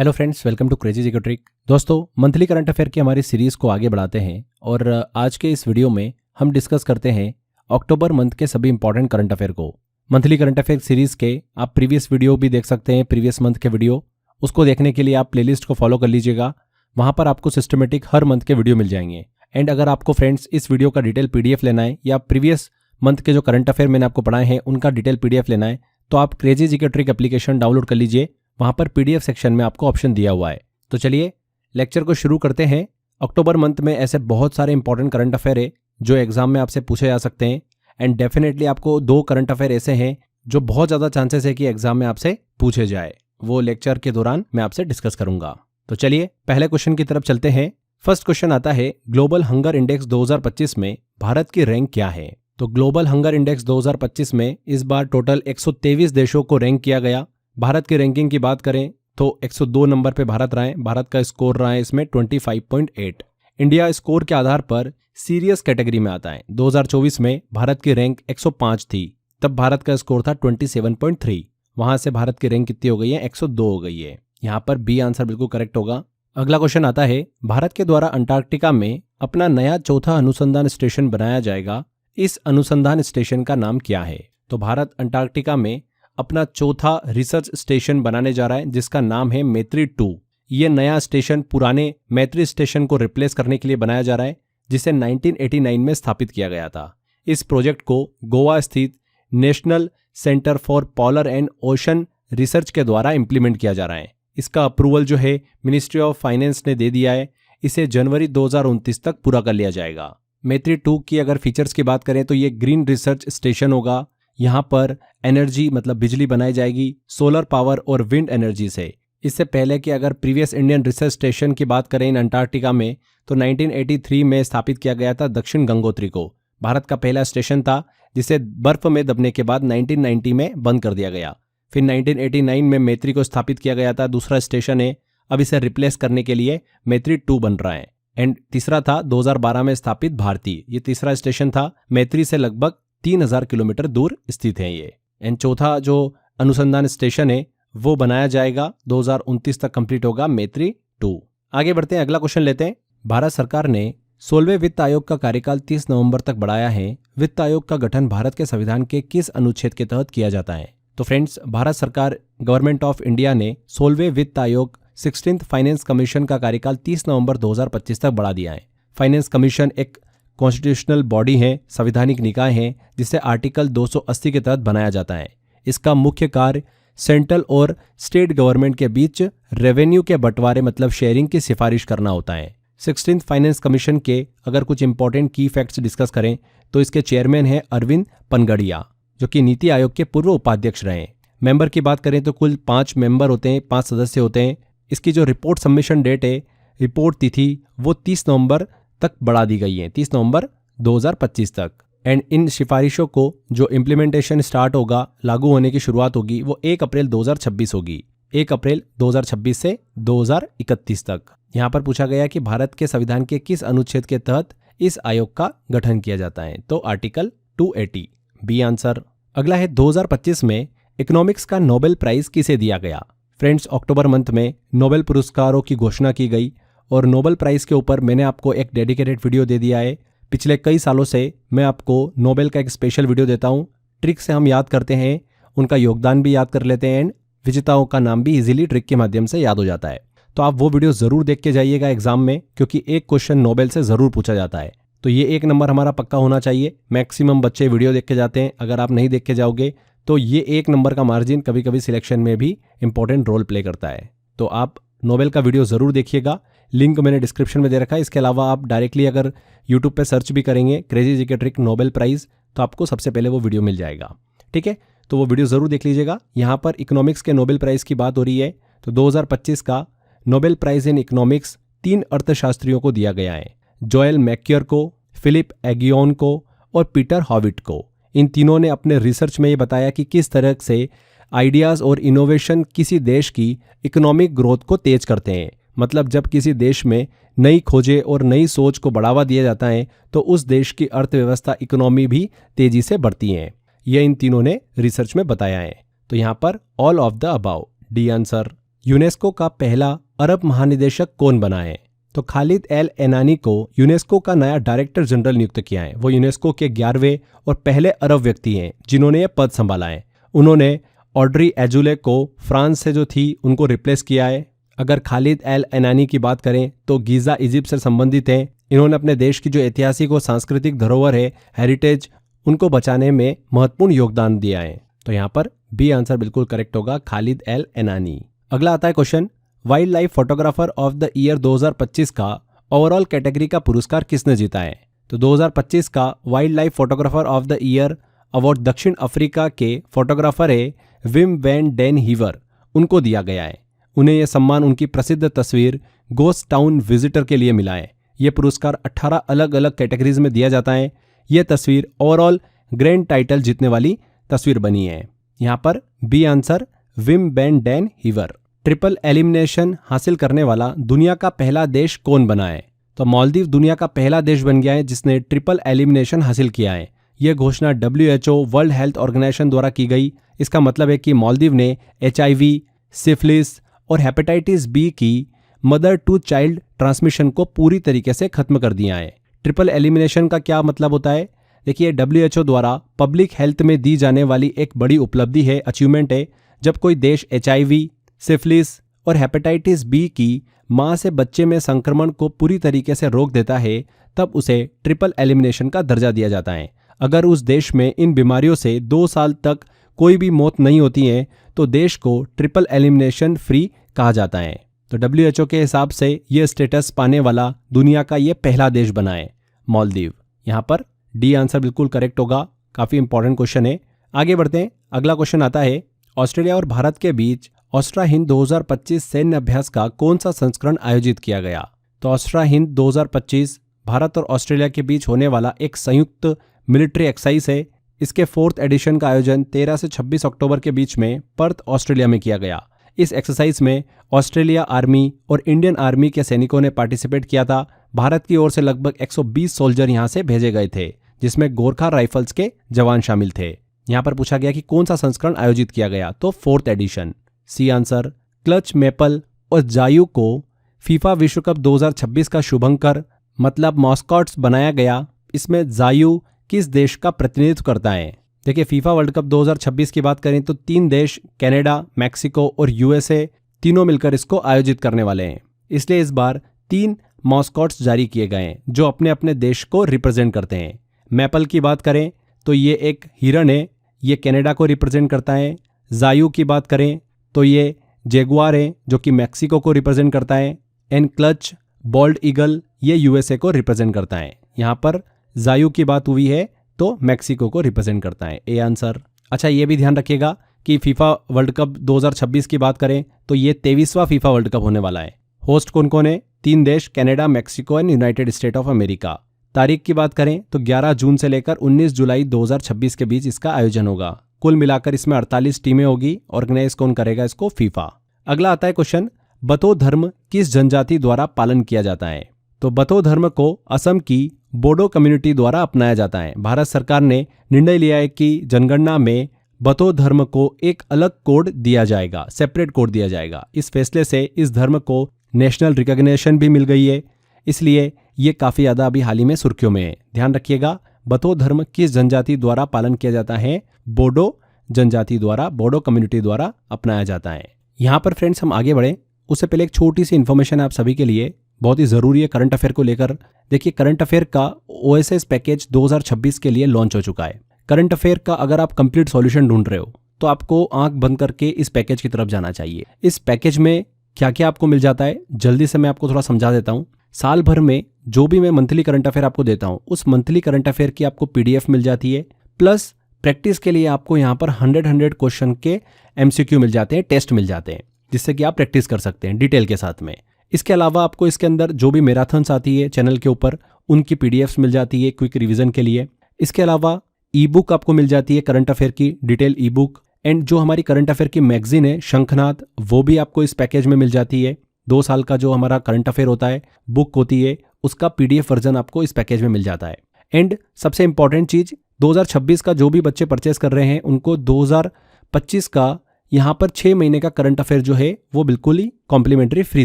Hello friends, welcome to crazy GK trick. दोस्तों, monthly current affair की हमारी series को आगे बढ़ाते हैं और आज के इस वीडियो में हम डिस्कस करते हैं अक्टूबर मंथ के सभी इंपॉर्टेंट करंट अफेयर को। मंथली करंट अफेयर सीरीज़ के आप प्रीवियस वीडियो भी देख सकते हैं, प्रीवियस मंथ के वीडियो। उसको देखने के लिए आप प्लेलिस्ट को फॉलो कर लीजिएगा, वहाँ पर आपको सिस्टमेटिक हर मंथ के वीडियो मिल जाएंगे। एंड अगर आपको फ्रेंड्स इस वीडियो का डिटेल PDF लेना है या प्रीवियस मंथ के जो करंट अफेयर मैंने आपको पढ़ाए हैं उनका डिटेल PDF लेना है तो आप crazy GK trick application download कर लीजिए, वहाँ पर PDF सेक्शन में आपको ऑप्शन दिया हुआ है। तो चलिए लेक्चर को शुरू करते हैं। अक्टूबर मंथ में ऐसे बहुत सारे इंपॉर्टेंट करंट अफेयर है जो एग्जाम में आपसे पूछे जा सकते हैं। एंड डेफिनेटली आपको 2 करंट अफेयर ऐसे हैं जो बहुत ज़्यादा चांसेस है कि एग्जाम में आपसे पूछे जाए, वो लेक्चर के दौरान मैं आपसे डिस्कस करूंगा। तो चलिए पहले क्वेश्चन की तरफ चलते हैं। फर्स्ट क्वेश्चन आता है, ग्लोबल हंगर इंडेक्स 2025 में भारत की रैंक क्या है? तो ग्लोबल हंगर इंडेक्स 2025 में इस बार टोटल 123 देशों को रैंक किया गया। भारत की रैंकिंग की बात करें तो 102 नंबर पे भारत रहा है। भारत का स्कोर रहा है इसमें 25.8। इंडिया स्कोर के आधार पर सीरियस कैटेगरी में आता है। 2024 में भारत की रैंक 105 थी, तब भारत का स्कोर था 27.3। वहां से भारत की रैंक कितनी हो गई है? 102 हो गई है। यहाँ पर बी आंसर बिल्कुल करेक्ट होगा। अगला क्वेश्चन आता है, भारत के द्वारा अंटार्कटिका में अपना नया चौथा अनुसंधान स्टेशन बनाया जाएगा। इस अनुसंधान स्टेशन का नाम क्या है? तो भारत अंटार्कटिका में अपना चौथा रिसर्च स्टेशन बनाने जा रहा है जिसका नाम है मैत्री 2। ये नया स्टेशन पुराने मैत्री स्टेशन को रिप्लेस करने के लिए बनाया जा रहा है जिसे 1989 में स्थापित किया गया था। इस प्रोजेक्ट को गोवा स्थित national centre for polar and ocean research के द्वारा इंप्लीमेंट किया जा रहा है। इसका अप्रूवल जो है मिनिस्ट्री ऑफ फाइनेंस ने दे दिया है। इसे जनवरी 2029 तक पूरा कर लिया जाएगा। मैत्री 2 की अगर फीचर्स की बात करें तो ये ग्रीन रिसर्च स्टेशन होगा। यहाँ पर एनर्जी मतलब बिजली बनाई जाएगी सोलर पावर और विंड एनर्जी से। इससे पहले कि अगर प्रीवियस इंडियन रिसर्च स्टेशन की बात करें इन अंटार्कटिका में तो 1983 में स्थापित किया गया था दक्षिण गंगोत्री को। भारत का पहला स्टेशन था जिसे बर्फ में दबने के बाद 1990 में बंद कर दिया गया। फिर 1989 में मैत्री को स्थापित किया गया था, दूसरा स्टेशन है। अब इसे रिप्लेस करने के लिए मैत्री 2 बन रहा है। एंड तीसरा था 2012 में स्थापित भारती, ये तीसरा स्टेशन था। मैत्री से लगभग 3000 किलोमीटर दूर स्थित है ये। एंड चौथा जो अनुसंधान स्टेशन है वो बनाया जाएगा 2029 तक कंप्लीट होगा मैत्री 2। आगे बढ़ते हैं, अगला क्वेश्चन लेते हैं। भारत सरकार ने 16वें वित्त आयोग का कार्यकाल 30 नवंबर तक बढ़ाया है। वित्त आयोग का गठन भारत के संविधान के किस अनुच्छेद के तहत किया जाता है? तो फ्रेंड्स, भारत सरकार गवर्नमेंट ऑफ इंडिया ने 16वें वित्त आयोग 16th फाइनेंस कमीशन का कार्यकाल 30 नवंबर 2025 तक बढ़ा दिया है। फाइनेंस कमीशन एक कॉन्स्टिट्यूशनल बॉडी है, संवैधानिक निकाय है जिसे आर्टिकल 280 के तहत बनाया जाता है। इसका मुख्य कार्य सेंट्रल और स्टेट गवर्नमेंट के बीच रेवेन्यू के बंटवारे मतलब शेयरिंग की सिफारिश करना होता है। 16th फाइनेंस कमीशन के अगर कुछ इंपॉर्टेंट की फैक्ट्स डिस्कस करें तो इसके चेयरमैन है अरविंद पनगड़िया जो कि नीति आयोग के पूर्व उपाध्यक्ष रहे। मेंबर की बात करें तो कुल 5 मेंबर होते हैं, 5 सदस्य होते हैं। इसकी जो रिपोर्ट सबमिशन डेट है, रिपोर्ट तिथि, वो 30 नवंबर तक बढ़ा दी गई है, 30 नवंबर 2025 तक। एंड इन सिफारिशों को जो इम्प्लीमेंटेशन स्टार्ट होगा, लागू होने की शुरुआत होगी, वो 1 अप्रैल 2026 होगी। 1 अप्रैल 2026 से 2031 तक। यहाँ पर पूछा गया कि भारत के संविधान के किस अनुच्छेद के तहत इस आयोग का गठन किया जाता है? तो आर्टिकल 280, बी आंसर। अगला है, 2025 में इकोनॉमिक्स का नोबेल प्राइज किसे दिया गया? फ्रेंड्स, अक्टूबर मंथ में नोबेल पुरस्कारों की घोषणा की गई और नोबेल प्राइज के ऊपर मैंने आपको एक डेडिकेटेड वीडियो दे दिया है। पिछले कई सालों से मैं आपको नोबेल का एक स्पेशल वीडियो देता हूँ। ट्रिक से हम याद करते हैं, उनका योगदान भी याद कर लेते हैं एंड विजेताओं का नाम भी इजीली ट्रिक के माध्यम से याद हो जाता है। तो आप वो वीडियो ज़रूर देख के जाइएगा एग्जाम में, क्योंकि एक क्वेश्चन नोबेल से ज़रूर पूछा जाता है। तो ये 1 नंबर हमारा पक्का होना चाहिए। मैक्सिमम बच्चे वीडियो देख के जाते हैं, अगर आप नहीं देख के जाओगे तो ये 1 नंबर का मार्जिन कभी कभी सिलेक्शन में भी इंपॉर्टेंट रोल प्ले करता है। तो आप नोबेल का वीडियो ज़रूर देखिएगा, लिंक मैंने डिस्क्रिप्शन में दे रखा है। इसके अलावा आप डायरेक्टली अगर यूट्यूब पे सर्च भी करेंगे crazy GK trick Nobel prize तो आपको सबसे पहले वो वीडियो मिल जाएगा। ठीक है, तो वो वीडियो ज़रूर देख लीजिएगा। यहाँ पर इकोनॉमिक्स के नोबेल प्राइज़ की बात हो रही है तो 2025 का नोबेल प्राइज़ इन इकोनॉमिक्स 3 अर्थशास्त्रियों को दिया गया है, जोएल मैक्योर को, फिलिप एगियोन को और पीटर हॉविट को। इन तीनों ने अपने रिसर्च में ये बताया कि किस तरह से आइडियाज़ और इनोवेशन किसी देश की इकोनॉमिक ग्रोथ को तेज करते हैं। मतलब जब किसी देश में नई खोजें और नई सोच को बढ़ावा दिया जाता है तो उस देश की अर्थव्यवस्था इकोनॉमी भी तेजी से बढ़ती है। ये इन तीनों ने रिसर्च में बताया है। तो यहाँ पर all of the above, D answer. UNESCO का पहला अरब महानिदेशक कौन बना है? तो खालिद एल एनानी को यूनेस्को का नया डायरेक्टर जनरल नियुक्त किया है। वो यूनेस्को के 11वें और पहले अरब व्यक्ति हैं जिन्होंने यह पद संभाला है। उन्होंने ऑड्री एजुले को फ्रांस से जो थी उनको रिप्लेस किया है। अगर खालिद एल एनानी की बात करें तो गीज़ा इजिप्ट से संबंधित हैं। इन्होंने अपने देश की जो ऐतिहासिक और सांस्कृतिक धरोहर है, हेरिटेज, उनको बचाने में महत्वपूर्ण योगदान दिया है। तो यहाँ पर बी आंसर बिल्कुल करेक्ट होगा, खालिद एल एनानी। अगला आता है question, wild life photographer of the year 2025 का ओवरऑल कैटेगरी का पुरस्कार किसने जीता है? तो 2025 का wild life photographer of the year award दक्षिण अफ्रीका के फोटोग्राफर है विम वैन डेन हीवर, उनको दिया गया है। उन्हें यह सम्मान उनकी प्रसिद्ध तस्वीर गोस्ट टाउन विजिटर के लिए मिला है। यह पुरस्कार 18 अलग अलग कैटेगरीज में दिया जाता है। यह तस्वीर ओवरऑल ग्रैंड टाइटल जीतने वाली तस्वीर बनी है। यहाँ पर बी आंसर विम वैन डेन हीवर। ट्रिपल एलिमिनेशन हासिल करने वाला दुनिया का पहला देश कौन बना है? तो मालदीव दुनिया का पहला देश बन गया है जिसने ट्रिपल एलिमिनेशन हासिल किया है। यह घोषणा WHO वर्ल्ड हेल्थ ऑर्गेनाइजेशन द्वारा की गई। इसका मतलब है कि मालदीव ने HIV, सिफिलिस और हेपेटाइटिस बी की मदर टू चाइल्ड ट्रांसमिशन को पूरी तरीके से खत्म कर दिया है। ट्रिपल एलिमिनेशन का क्या मतलब होता है? देखिए, WHO द्वारा पब्लिक हेल्थ में दी जाने वाली एक बड़ी उपलब्धि है, अचीवमेंट है। जब कोई देश HIV, सिफिलिस और हेपेटाइटिस बी की मां से बच्चे में संक्रमण को पूरी तरीके से रोक देता है, तब उसे ट्रिपल एलिमिनेशन का दर्जा दिया जाता है। अगर उस देश में इन बीमारियों से 2 साल तक कोई भी मौत नहीं होती है तो देश को ट्रिपल एलिमिनेशन फ्री कहा जाता है। तो WHO के हिसाब से यह स्टेटस पाने वाला दुनिया का यह पहला देश बना है मालदीव। यहाँ पर डी आंसर बिल्कुल करेक्ट होगा। काफी इंपॉर्टेंट क्वेश्चन है। आगे बढ़ते हैं। अगला क्वेश्चन आता है, ऑस्ट्रेलिया और भारत के बीच ऑस्ट्रा हिंद 2025 सैन्य अभ्यास का कौन सा संस्करण आयोजित किया गया? तो ऑस्ट्रा हिंद 2025 भारत और ऑस्ट्रेलिया के बीच होने वाला एक संयुक्त मिलिट्री एक्सरसाइज है। इसके 4th एडिशन का आयोजन 13 से 26 अक्टूबर के बीच में पर्थ, ऑस्ट्रेलिया में किया गया। इस एक्सरसाइज में ऑस्ट्रेलिया आर्मी और इंडियन आर्मी के सैनिकों ने पार्टिसिपेट किया था। भारत की ओर से लगभग 120 सोल्जर यहां से भेजे गए थे, जिसमें गोरखा राइफल्स के जवान शामिल थे। यहां पर पूछा गया कि कौन सा संस्करण आयोजित किया गया? तो 4th edition. C answer. Clutch, Maple और जायू को फीफा विश्व कप 2026 का शुभंकर मतलब मॉस्कॉट्स बनाया गया। इसमें जायू किस देश का प्रतिनिधित्व करता है? देखिए, फीफा वर्ल्ड कप 2026 की बात करें तो 3 देश कनाडा, मैक्सिको और USA तीनों मिलकर इसको आयोजित करने वाले हैं। इसलिए इस बार 3 मॉस्कॉट्स जारी किए गए हैं जो अपने अपने देश को रिप्रेजेंट करते हैं। मैपल की बात करें तो ये एक हिरन है, ये कनाडा को रिप्रेजेंट करता है। जायू की बात करें तो ये जेगुआर है जो कि मैक्सिको को रिप्रेजेंट करता है। एंड क्लच, बॉल्ड ईगल, ये USA को रिप्रेजेंट करता है। यहाँ पर जायू की बात हुई है तो मैक्सिको को रिप्रेजेंट करता है। A answer. अच्छा, ये भी ध्यान रखिएगा कि फीफा वर्ल्ड कप 2026 की बात करें तो ये 23वां फीफा वर्ल्ड कप होने वाला है। होस्ट कौन कौन है? 3 देश Canada, Mexico and United state of America. तारीख की बात करें तो 11 जून से लेकर 19 जुलाई 2026 के बीच इसका आयोजन होगा। कुल मिलाकर इसमें 48 टीमें होगी। ऑर्गेनाइज कौन करेगा इसको? फीफा। अगला आता है क्वेश्चन, बतो धर्म किस जनजाति द्वारा पालन किया जाता है? तो बतो धर्म को असम की बोडो कम्युनिटी द्वारा अपनाया जाता है। भारत सरकार ने निर्णय लिया है कि जनगणना में बतो धर्म को एक अलग कोड दिया जाएगा, सेपरेट कोड दिया जाएगा। इस फैसले से इस धर्म को नेशनल रिकॉग्निशन भी मिल गई है, इसलिए ये काफी ज्यादा अभी हाल ही में सुर्खियों में है। ध्यान रखिएगा, बतो धर्म किस जनजाति द्वारा पालन किया जाता है? बोडो जनजाति द्वारा, बोडो कम्युनिटी द्वारा अपनाया जाता है। यहाँ पर फ्रेंड्स हम आगे बढ़े उससे पहले एक छोटी सी इन्फॉर्मेशन है आप सभी के लिए, बहुत ही जरूरी है करंट अफेयर को लेकर। देखिए, करंट अफेयर का OSS पैकेज 2026 के लिए लॉन्च हो चुका है। करंट अफेयर का अगर आप कंप्लीट सॉल्यूशन ढूंढ रहे हो तो आपको आंख बंद करके इस पैकेज की तरफ जाना चाहिए। इस पैकेज में क्या क्या आपको मिल जाता है जल्दी से मैं आपको थोड़ा समझा देता हूँ। साल भर में जो भी मैं मंथली करंट अफेयर आपको देता हूँ उस मंथली करंट अफेयर की आपको PDF मिल जाती है, प्लस प्रैक्टिस के लिए आपको यहाँ पर 100 क्वेश्चन के MCQ मिल जाते हैं, टेस्ट मिल जाते हैं, जिससे कि आप प्रैक्टिस कर सकते हैं डिटेल के साथ में। इसके अलावा आपको इसके अंदर जो भी मैराथन्स आती है चैनल के ऊपर उनकी PDFs मिल जाती है क्विक रिवीजन के लिए। इसके अलावा ई-बुक आपको मिल जाती है करंट अफेयर की, डिटेल ई-बुक। एंड जो हमारी करंट अफेयर की मैगजीन है शंखनाद, वो भी आपको इस पैकेज में मिल जाती है। 2 साल का जो हमारा करंट अफेयर होता है, बुक होती है, उसका PDF वर्जन आपको इस पैकेज में मिल जाता है। एंड सबसे इंपॉर्टेंट चीज, 2026 का जो भी बच्चे परचेस कर रहे हैं उनको 2025 का यहाँ पर 6 महीने का करंट अफेयर जो है वो बिल्कुल ही कॉम्प्लीमेंट्री फ्री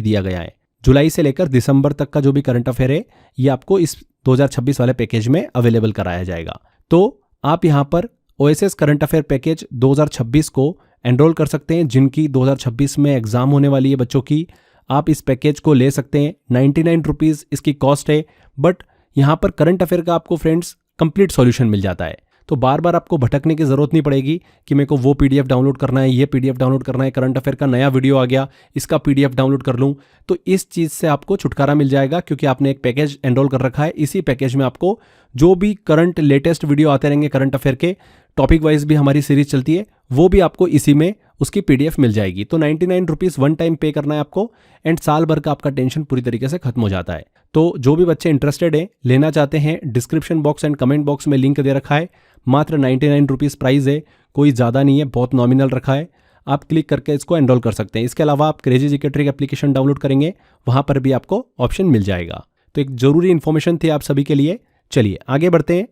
दिया गया है। जुलाई से लेकर दिसंबर तक का जो भी करंट अफेयर है ये आपको इस 2026 वाले पैकेज में अवेलेबल कराया जाएगा। तो आप यहाँ पर ओएसएस करंट अफेयर पैकेज 2026 को एनरोल कर सकते हैं। जिनकी 2026 में एग्जाम होने वाली है बच्चों की, आप इस पैकेज को ले सकते हैं। 99 रुपीज़ इसकी कॉस्ट है, बट यहाँ पर करंट अफेयर का आपको फ्रेंड्स कंप्लीट सॉल्यूशन मिल जाता है। तो बार बार आपको भटकने की ज़रूरत नहीं पड़ेगी कि मेरे को वो पीडीएफ डाउनलोड करना है, ये पीडीएफ डाउनलोड करना है, करंट अफेयर का नया वीडियो आ गया इसका पीडीएफ डाउनलोड कर लूँ। तो इस चीज़ से आपको छुटकारा मिल जाएगा क्योंकि आपने एक पैकेज एनरोल कर रखा है। इसी पैकेज में आपको जो भी करंट लेटेस्ट वीडियो आते रहेंगे करंट अफेयर के, टॉपिक वाइज भी हमारी सीरीज चलती है, वो भी आपको इसी में उसकी पीडीएफ मिल जाएगी। तो 99 रुपीज़ वन टाइम पे करना है आपको एंड साल भर का आपका टेंशन पूरी तरीके से खत्म हो जाता है। तो जो भी बच्चे इंटरेस्टेड हैं, लेना चाहते हैं, description box and comment box में लिंक दे रखा है। मात्र 99 रुपीज़ प्राइस है, कोई ज़्यादा नहीं है, बहुत नॉमिनल रखा है। आप क्लिक करके इसको एनरोल कर सकते हैं। इसके अलावा आप crazy GK trick application download करेंगे, वहाँ पर भी आपको ऑप्शन मिल जाएगा। तो एक ज़रूरी इन्फॉर्मेशन थी आप सभी के लिए। चलिए आगे बढ़ते हैं।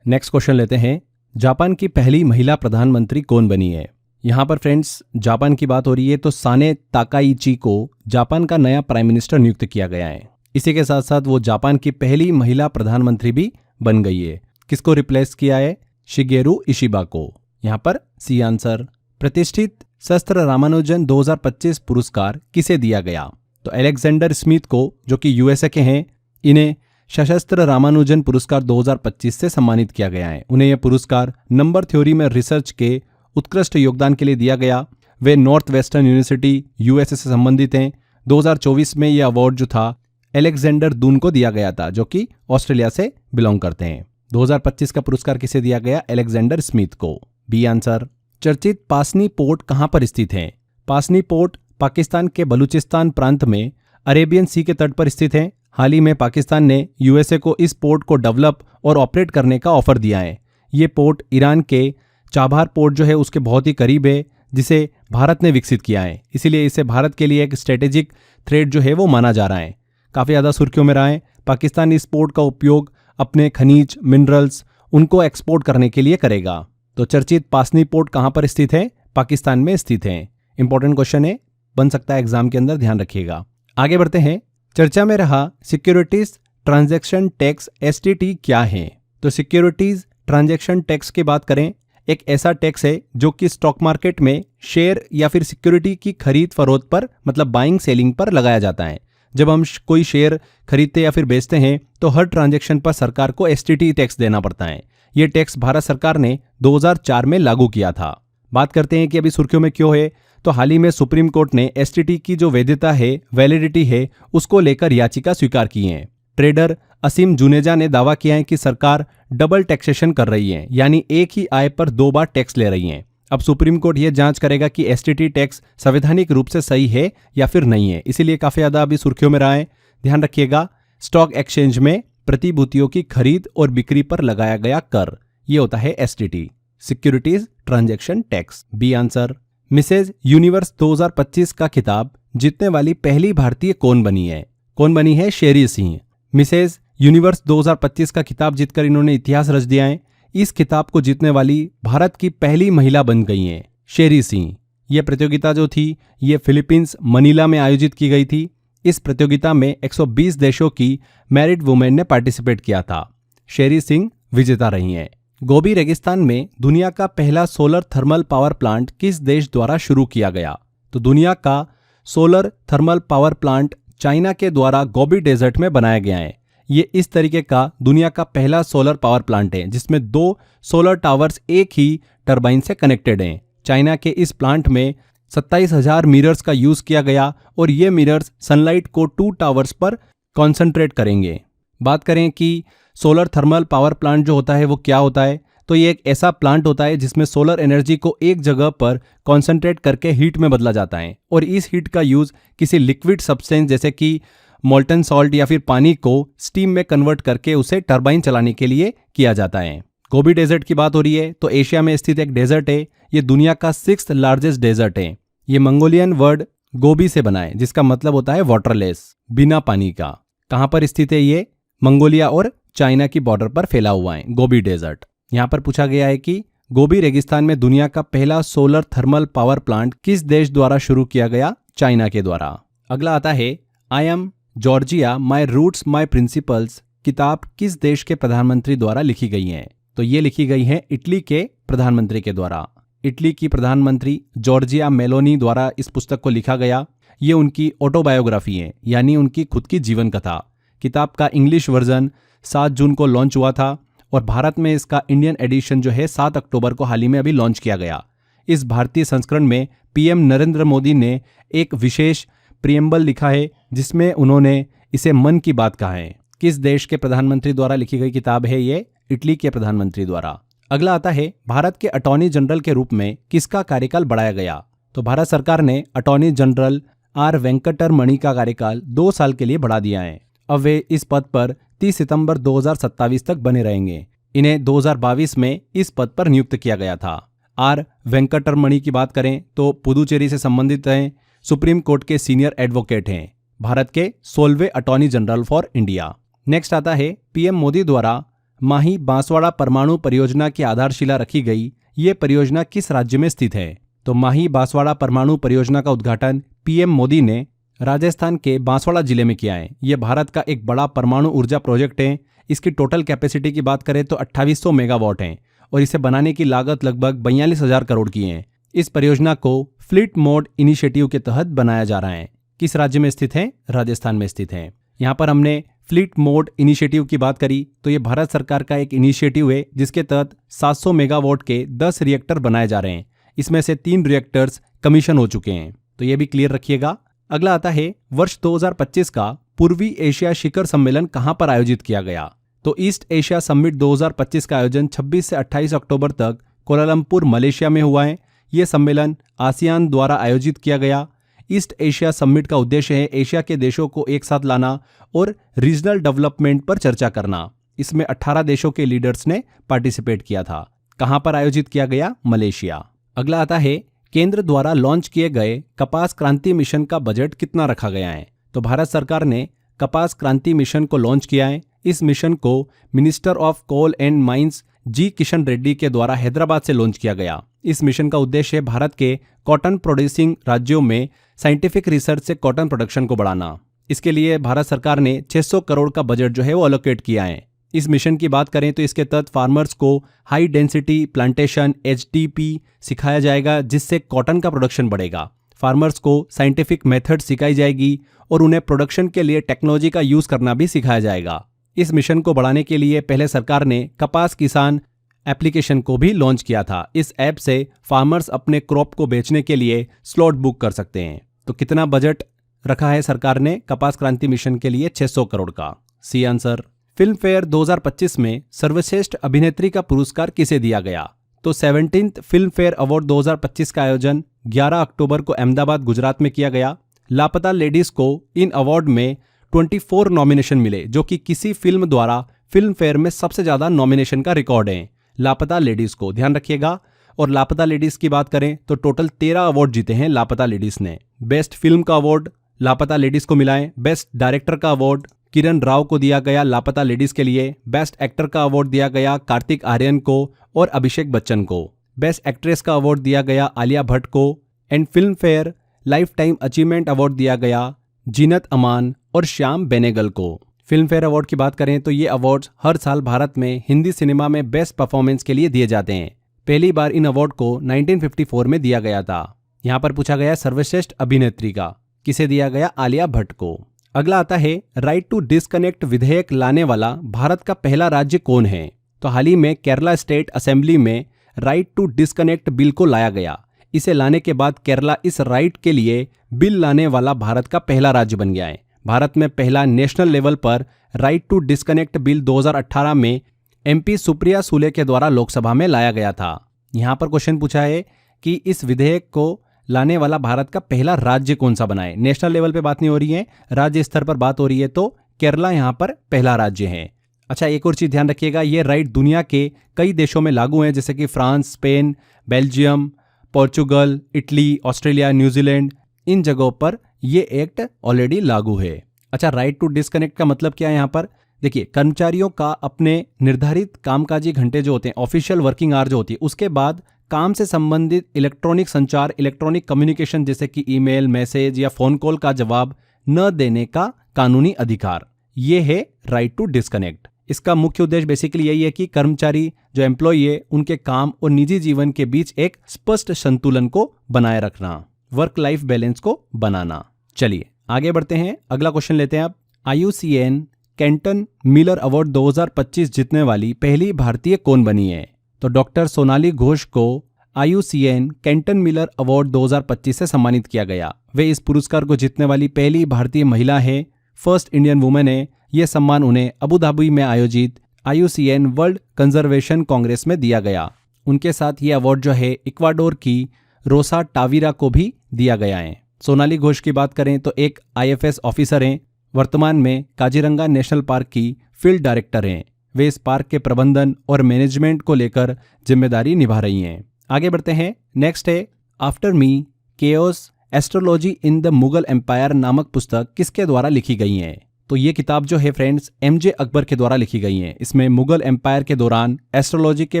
नेक्स्ट क्वेश्चन लेते हैं। जापान की पहली महिला प्रधानमंत्री कौन बनी है? यहाँ पर फ्रेंड्स जापान की बात हो रही है, तो साने ताकाइची को जापान का नया प्राइम मिनिस्टर नियुक्त किया गया है। इसी के साथ साथ वो जापान की पहली महिला प्रधानमंत्री भी बन गई है। किसको रिप्लेस किया है? शिगेरू इशिबा को। यहाँ पर सी आंसर। प्रतिष्ठित शस्त्र रामानुजन 2025 पुरस्कार किसे दिया गया? तो अलेक्जेंडर स्मिथ को, जो कि यूएसए के हैं, इन्हें सशस्त्र रामानुजन पुरस्कार 2025 से सम्मानित किया गया है। उन्हें यह पुरस्कार नंबर थ्योरी में रिसर्च के उत्कृष्ट योगदान के लिए दिया गया। वे नॉर्थ वेस्टर्न यूनिवर्सिटी यूएसए से संबंधित हैं। 2024 में यह अवार्ड जो था अलेक्जेंडर दून को दिया गया था, जो कि ऑस्ट्रेलिया से बिलोंग करते हैं। 2025 का पुरस्कार किसे दिया गया? अलेक्जेंडर स्मिथ को। B answer. चर्चित पासनी पोर्ट कहां पर स्थित है? पासनी पोर्ट पाकिस्तान के बलूचिस्तान प्रांत में अरेबियन सी के तट पर स्थित है। हाल ही में पाकिस्तान ने यूएसए को इस पोर्ट को डेवलप और ऑपरेट करने का ऑफर दिया है। ये पोर्ट ईरान के चाबहार पोर्ट जो है उसके बहुत ही करीब है, जिसे भारत ने विकसित किया है। इसीलिए इसे भारत के लिए एक स्ट्रेटेजिक थ्रेट जो है वो माना जा रहा है। काफ़ी ज़्यादा सुर्खियों में रहा है। पाकिस्तान इस पोर्ट का उपयोग अपने खनिज मिनरल्स उनको एक्सपोर्ट करने के लिए करेगा। तो चर्चित पासनी पोर्ट कहाँ पर स्थित है? पाकिस्तान में स्थित है। इंपॉर्टेंट क्वेश्चन है, बन सकता है एग्जाम के अंदर, ध्यान रखिएगा। आगे बढ़ते हैं। चर्चा में रहा सिक्योरिटीज ट्रांजैक्शन टैक्स एसटीटी क्या है? तो सिक्योरिटीज ट्रांजैक्शन टैक्स की बात करें, एक ऐसा टैक्स है जो कि स्टॉक मार्केट में शेयर या फिर सिक्योरिटी की खरीद फरोख्त पर, मतलब बाइंग सेलिंग पर लगाया जाता है। जब हम कोई शेयर खरीदते या फिर बेचते हैं तो हर ट्रांजैक्शन पर सरकार को एसटीटी टैक्स देना पड़ता है। ये टैक्स भारत सरकार ने 2004 में लागू किया था। बात करते हैं कि अभी सुर्खियों में क्यों है, तो हाल ही में सुप्रीम कोर्ट ने एसटीटी की जो वैधता है, वैलिडिटी है, उसको लेकर याचिका स्वीकार की है। ट्रेडर असीम जुनेजा ने दावा किया है कि सरकार डबल टैक्सेशन कर रही है, यानी एक ही आय पर 2 बार टैक्स ले रही है। अब सुप्रीम कोर्ट यह जांच करेगा कि एसटीटी टैक्स संवैधानिक रूप से सही है या फिर नहीं है। इसीलिए काफी ज्यादा अभी सुर्खियों में रहा है। ध्यान रखिएगा, स्टॉक एक्सचेंज में प्रतिभूतियों की खरीद और बिक्री पर लगाया गया कर, यह होता है STT, securities transaction tax. B answer. Mrs Universe 2025 का खिताब जीतने वाली पहली भारतीय कौन बनी है? कौन बनी है? शेरी सिंह। मिसेज यूनिवर्स 2025 का खिताब जीतकर इन्होंने इतिहास रच दिया है। इस खिताब को जीतने वाली भारत की पहली महिला बन गई हैं शेरी सिंह। यह प्रतियोगिता जो थी ये फिलीपींस मनीला में आयोजित की गई थी। इस प्रतियोगिता में 120 देशों की मैरिड वुमेन ने पार्टिसिपेट किया था। शेरी सिंह विजेता रही हैं। गोबी रेगिस्तान में दुनिया का पहला सोलर थर्मल पावर प्लांट किस देश द्वारा शुरू किया गया? तो दुनिया का solar thermal power plant China के द्वारा गोबी डेजर्ट में बनाया गया है। ये इस तरीके का दुनिया का पहला सोलर पावर प्लांट है जिसमें 2 सोलर टावर्स एक ही टरबाइन से कनेक्टेड हैं। चाइना के इस प्लांट में 27,000 मिरर्स का यूज किया गया और ये मिरर्स सनलाइट को 2 टावर्स पर कॉन्सेंट्रेट करेंगे। बात करें कि सोलर थर्मल पावर प्लांट जो होता है वो क्या होता है, तो ये एक ऐसा प्लांट होता है जिसमें सोलर एनर्जी को एक जगह पर कॉन्सेंट्रेट करके हीट में बदला जाता है और इस हीट का यूज किसी लिक्विड सब्सटेंस जैसे कि मोल्टन सॉल्ट या फिर पानी को स्टीम में कन्वर्ट करके उसे टरबाइन चलाने के लिए किया जाता है। गोबी डेजर्ट की बात हो रही है तो एशिया में स्थित एक डेजर्ट है। ये दुनिया का 6th लार्जेस्ट डेजर्ट है। ये मंगोलियन वर्ड गोबी से बना है जिसका मतलब होता है वाटरलेस, बिना पानी का। कहां पर स्थित है ये? मंगोलिया और चाइना की बॉर्डर पर फैला हुआ है गोबी डेजर्ट। यहाँ पर पूछा गया है कि गोबी रेगिस्तान में दुनिया का पहला सोलर थर्मल पावर प्लांट किस देश द्वारा शुरू किया गया? चाइना के द्वारा। अगला आता है I am Georgia my roots my principles किताब किस देश के प्रधानमंत्री द्वारा लिखी गई है? तो ये लिखी गई है इटली के प्रधानमंत्री के द्वारा। इटली की प्रधानमंत्री जॉर्जिया मेलोनी द्वारा इस पुस्तक को लिखा गया। ये उनकी ऑटोबायोग्राफी है, यानी उनकी खुद की जीवन कथा। किताब का इंग्लिश वर्जन 7 जून को लॉन्च हुआ था और भारत में इसका इंडियन एडिशन जो है 7 अक्टूबर को हाल ही में अभी लॉन्च किया गया। इस भारतीय संस्करण में पीएम नरेंद्र मोदी ने एक विशेष प्रियम्बल लिखा है जिसमें उन्होंने इसे मन की बात कहा है। किस देश के प्रधानमंत्री द्वारा लिखी गई किताब है ये? इटली के प्रधानमंत्री द्वारा। अगला आता है भारत के अटॉर्नी जनरल के रूप में किसका कार्यकाल बढ़ाया गया? तो भारत सरकार ने अटॉर्नी जनरल आर वेंकटरमणि का कार्यकाल 2 साल के लिए बढ़ा दिया है। अब वे इस पद पर 30 सितंबर 2027 तक बने रहेंगे। इन्हें 2022 में इस पद पर नियुक्त किया गया था। आर वेंकटरमणि की बात करें तो पुदुचेरी से संबंधित हैं, सुप्रीम कोर्ट के सीनियर एडवोकेट हैं, भारत के 16वें attorney general for India. Next आता है पीएम मोदी द्वारा माही बांसवाड़ा परमाणु परियोजना की आधारशिला रखी गई। ये परियोजना किस राज्य में स्थित है? तो माही बांसवाड़ा परमाणु परियोजना का उद्घाटन पीएम मोदी ने राजस्थान के बांसवाड़ा जिले में किया है। ये भारत का एक बड़ा परमाणु ऊर्जा प्रोजेक्ट है। इसकी टोटल कैपेसिटी की बात करें तो 2800 मेगावाट है और इसे बनाने की लागत लगभग 42,000 करोड़ की है। इस परियोजना को फ्लीट मोड इनिशिएटिव के तहत बनाया जा रहा है। किस राज्य में स्थित है? राजस्थान में स्थित है। यहाँ पर हमने फ्लीट मोड इनिशिएटिव की बात करी तो ये भारत सरकार का एक इनिशिएटिव है जिसके तहत 700 मेगावाट के 10 रिएक्टर बनाए जा रहे हैं। इसमें से 3 रिएक्टर्स कमीशन हो चुके हैं, तो ये भी क्लियर रखिएगा। अगला आता है वर्ष 2025 का पूर्वी एशिया शिखर सम्मेलन कहां पर आयोजित किया गया? तो ईस्ट एशिया समिट 2025 का आयोजन 26 से 28 अक्टूबर तक कोलालमपुर मलेशिया में हुआ है। ये सम्मेलन आसियान द्वारा आयोजित किया गया। ईस्ट एशिया समिट का उद्देश्य है एशिया के देशों को एक साथ लाना और रीजनल डेवलपमेंट पर चर्चा करना। इसमें 18 देशों के लीडर्स ने पार्टिसिपेट किया था। कहां पर आयोजित किया गया? मलेशिया। अगला आता है केंद्र द्वारा लॉन्च किए गए कपास क्रांति मिशन का बजट कितना रखा गया है? तो भारत सरकार ने कपास क्रांति मिशन को लॉन्च किया है। इस मिशन को minister of coal and mines G Kishan Reddy के द्वारा हैदराबाद से लॉन्च किया गया। इस मिशन का उद्देश्य है भारत के कॉटन प्रोड्यूसिंग राज्यों में साइंटिफिक रिसर्च से कॉटन प्रोडक्शन को बढ़ाना। इसके लिए भारत सरकार ने 600 करोड़ का बजट जो है वो अलोकेट किया है। इस मिशन की बात करें तो इसके तहत फार्मर्स को हाई डेंसिटी प्लांटेशन HDP सिखाया जाएगा जिससे कॉटन का प्रोडक्शन बढ़ेगा। फार्मर्स को साइंटिफिक मेथड सिखाई जाएगी और उन्हें प्रोडक्शन के लिए टेक्नोलॉजी का यूज करना भी सिखाया जाएगा। इस मिशन को बढ़ाने के लिए पहले सरकार ने कपास किसान एप्लीकेशन को भी लॉन्च किया था। इस ऐप से फार्मर्स अपने क्रॉप को बेचने के लिए स्लॉट बुक कर सकते हैं। तो कितना बजट रखा है सरकार ने कपास क्रांति मिशन के लिए? 600 करोड़ का। C answer. फिल्म फेयर 2025 में सर्वश्रेष्ठ अभिनेत्री का पुरस्कार किसे दिया गया? तो 17th फिल्म फेयर अवार्ड 2025 का आयोजन 11 अक्टूबर को अहमदाबाद गुजरात में किया गया। लापता लेडीज को इन अवार्ड में 24 नॉमिनेशन मिले जो कि किसी फिल्म द्वारा फिल्म फेयर में सबसे ज्यादा नॉमिनेशन का रिकॉर्ड है। लापता लेडीज को ध्यान रखिएगा। और लापता लेडीज की बात करें तो टोटल 13 अवार्ड जीते हैं लापता लेडीज ने। बेस्ट फिल्म का अवार्ड लापता लेडीज को मिला है। बेस्ट डायरेक्टर का अवार्ड किरण राव को दिया गया लापता लेडीज के लिए। बेस्ट एक्टर का अवार्ड दिया गया कार्तिक आर्यन को और अभिषेक बच्चन को। बेस्ट एक्ट्रेस का अवार्ड दिया गया आलिया भट्ट को। And film fair life time achievement award दिया गया जीनत अमान और श्याम बेनेगल को। फिल्म फेयर अवार्ड की बात करें तो ये अवार्ड्स हर साल भारत में हिंदी सिनेमा में बेस्ट परफॉर्मेंस के लिए दिए जाते हैं। पहली बार इन अवार्ड को 1954 में दिया गया था। यहाँ पर पूछा गया सर्वश्रेष्ठ अभिनेत्री का किसे दिया गया? आलिया भट्ट को। अगला आता है राइट टू डिस्कनेक्ट विधेयक लाने वाला भारत का पहला राज्य कौन है? तो हाल ही में केरला स्टेट असेंबली में राइट टू डिस्कनेक्ट बिल को लाया गया। इसे लाने के बाद केरला इस राइट के लिए बिल लाने वाला भारत का पहला राज्य बन गया है। भारत में पहला नेशनल लेवल पर राइट टू डिस्कनेक्ट बिल 2018 में MP सुप्रिया सूले के द्वारा लोकसभा में लाया गया था। यहाँ पर क्वेश्चन पूछा है कि इस विधेयक को लाने वाला भारत का पहला राज्य कौन सा बना है। नेशनल लेवल पे बात नहीं हो रही है, राज्य स्तर पर बात हो रही है, तो केरला यहाँ पर पहला राज्य है। अच्छा, एक और चीज ध्यान रखिएगा, ये राइट दुनिया के कई देशों में लागू हैं जैसे कि France, Spain, Belgium, Portugal, Italy, Australia, New Zealand. इन जगहों पर ये एक्ट ऑलरेडी लागू है। अच्छा, राइट टू डिस्कनेक्ट का मतलब क्या है यहाँ पर? देखिए, कर्मचारियों का अपने निर्धारित कामकाजी घंटे जो होते हैं, ऑफिशियल वर्किंग आवर जो होती है, उसके बाद काम से संबंधित इलेक्ट्रॉनिक संचार, इलेक्ट्रॉनिक कम्युनिकेशन जैसे कि ईमेल, मैसेज या फोन कॉल का जवाब न देने का कानूनी अधिकार, ये है राइट टू डिस्कनेक्ट। इसका मुख्य उद्देश्य बेसिकली यही है कि कर्मचारी जो एम्प्लॉय है उनके काम और निजी जीवन के बीच एक स्पष्ट संतुलन को बनाए रखना, वर्क लाइफ बैलेंस को बनाना। चलिए आगे बढ़ते हैं, अगला क्वेश्चन लेते हैं आप। IUCN केंटन मिलर अवार्ड 2025 जीतने वाली पहली भारतीय कौन बनी है? तो डॉक्टर सोनाली घोष को IUCN केंटन मिलर अवार्ड 2025 से सम्मानित किया गया। वे इस पुरस्कार को जीतने वाली पहली भारतीय महिला है, फर्स्ट इंडियन वुमेन है। यह सम्मान उन्हें अबू धाबी में आयोजित IUCN वर्ल्ड कंजर्वेशन कांग्रेस में दिया गया। उनके साथ ये अवार्ड जो है इक्वाडोर की रोसा टावीरा को भी दिया गया है। सोनाली घोष की बात करें तो एक IFS ऑफिसर हैं, वर्तमान में काजीरंगा नेशनल पार्क की फील्ड डायरेक्टर हैं। वे इस पार्क के प्रबंधन और मैनेजमेंट को लेकर जिम्मेदारी निभा रही हैं। आगे बढ़ते हैं, नेक्स्ट है after me chaos astrology in the Mughal empire नामक पुस्तक किसके द्वारा लिखी गई है? तो ये किताब जो है फ्रेंड्स MJ अकबर के द्वारा लिखी गई है। इसमें मुगल एम्पायर के दौरान एस्ट्रोलॉजी के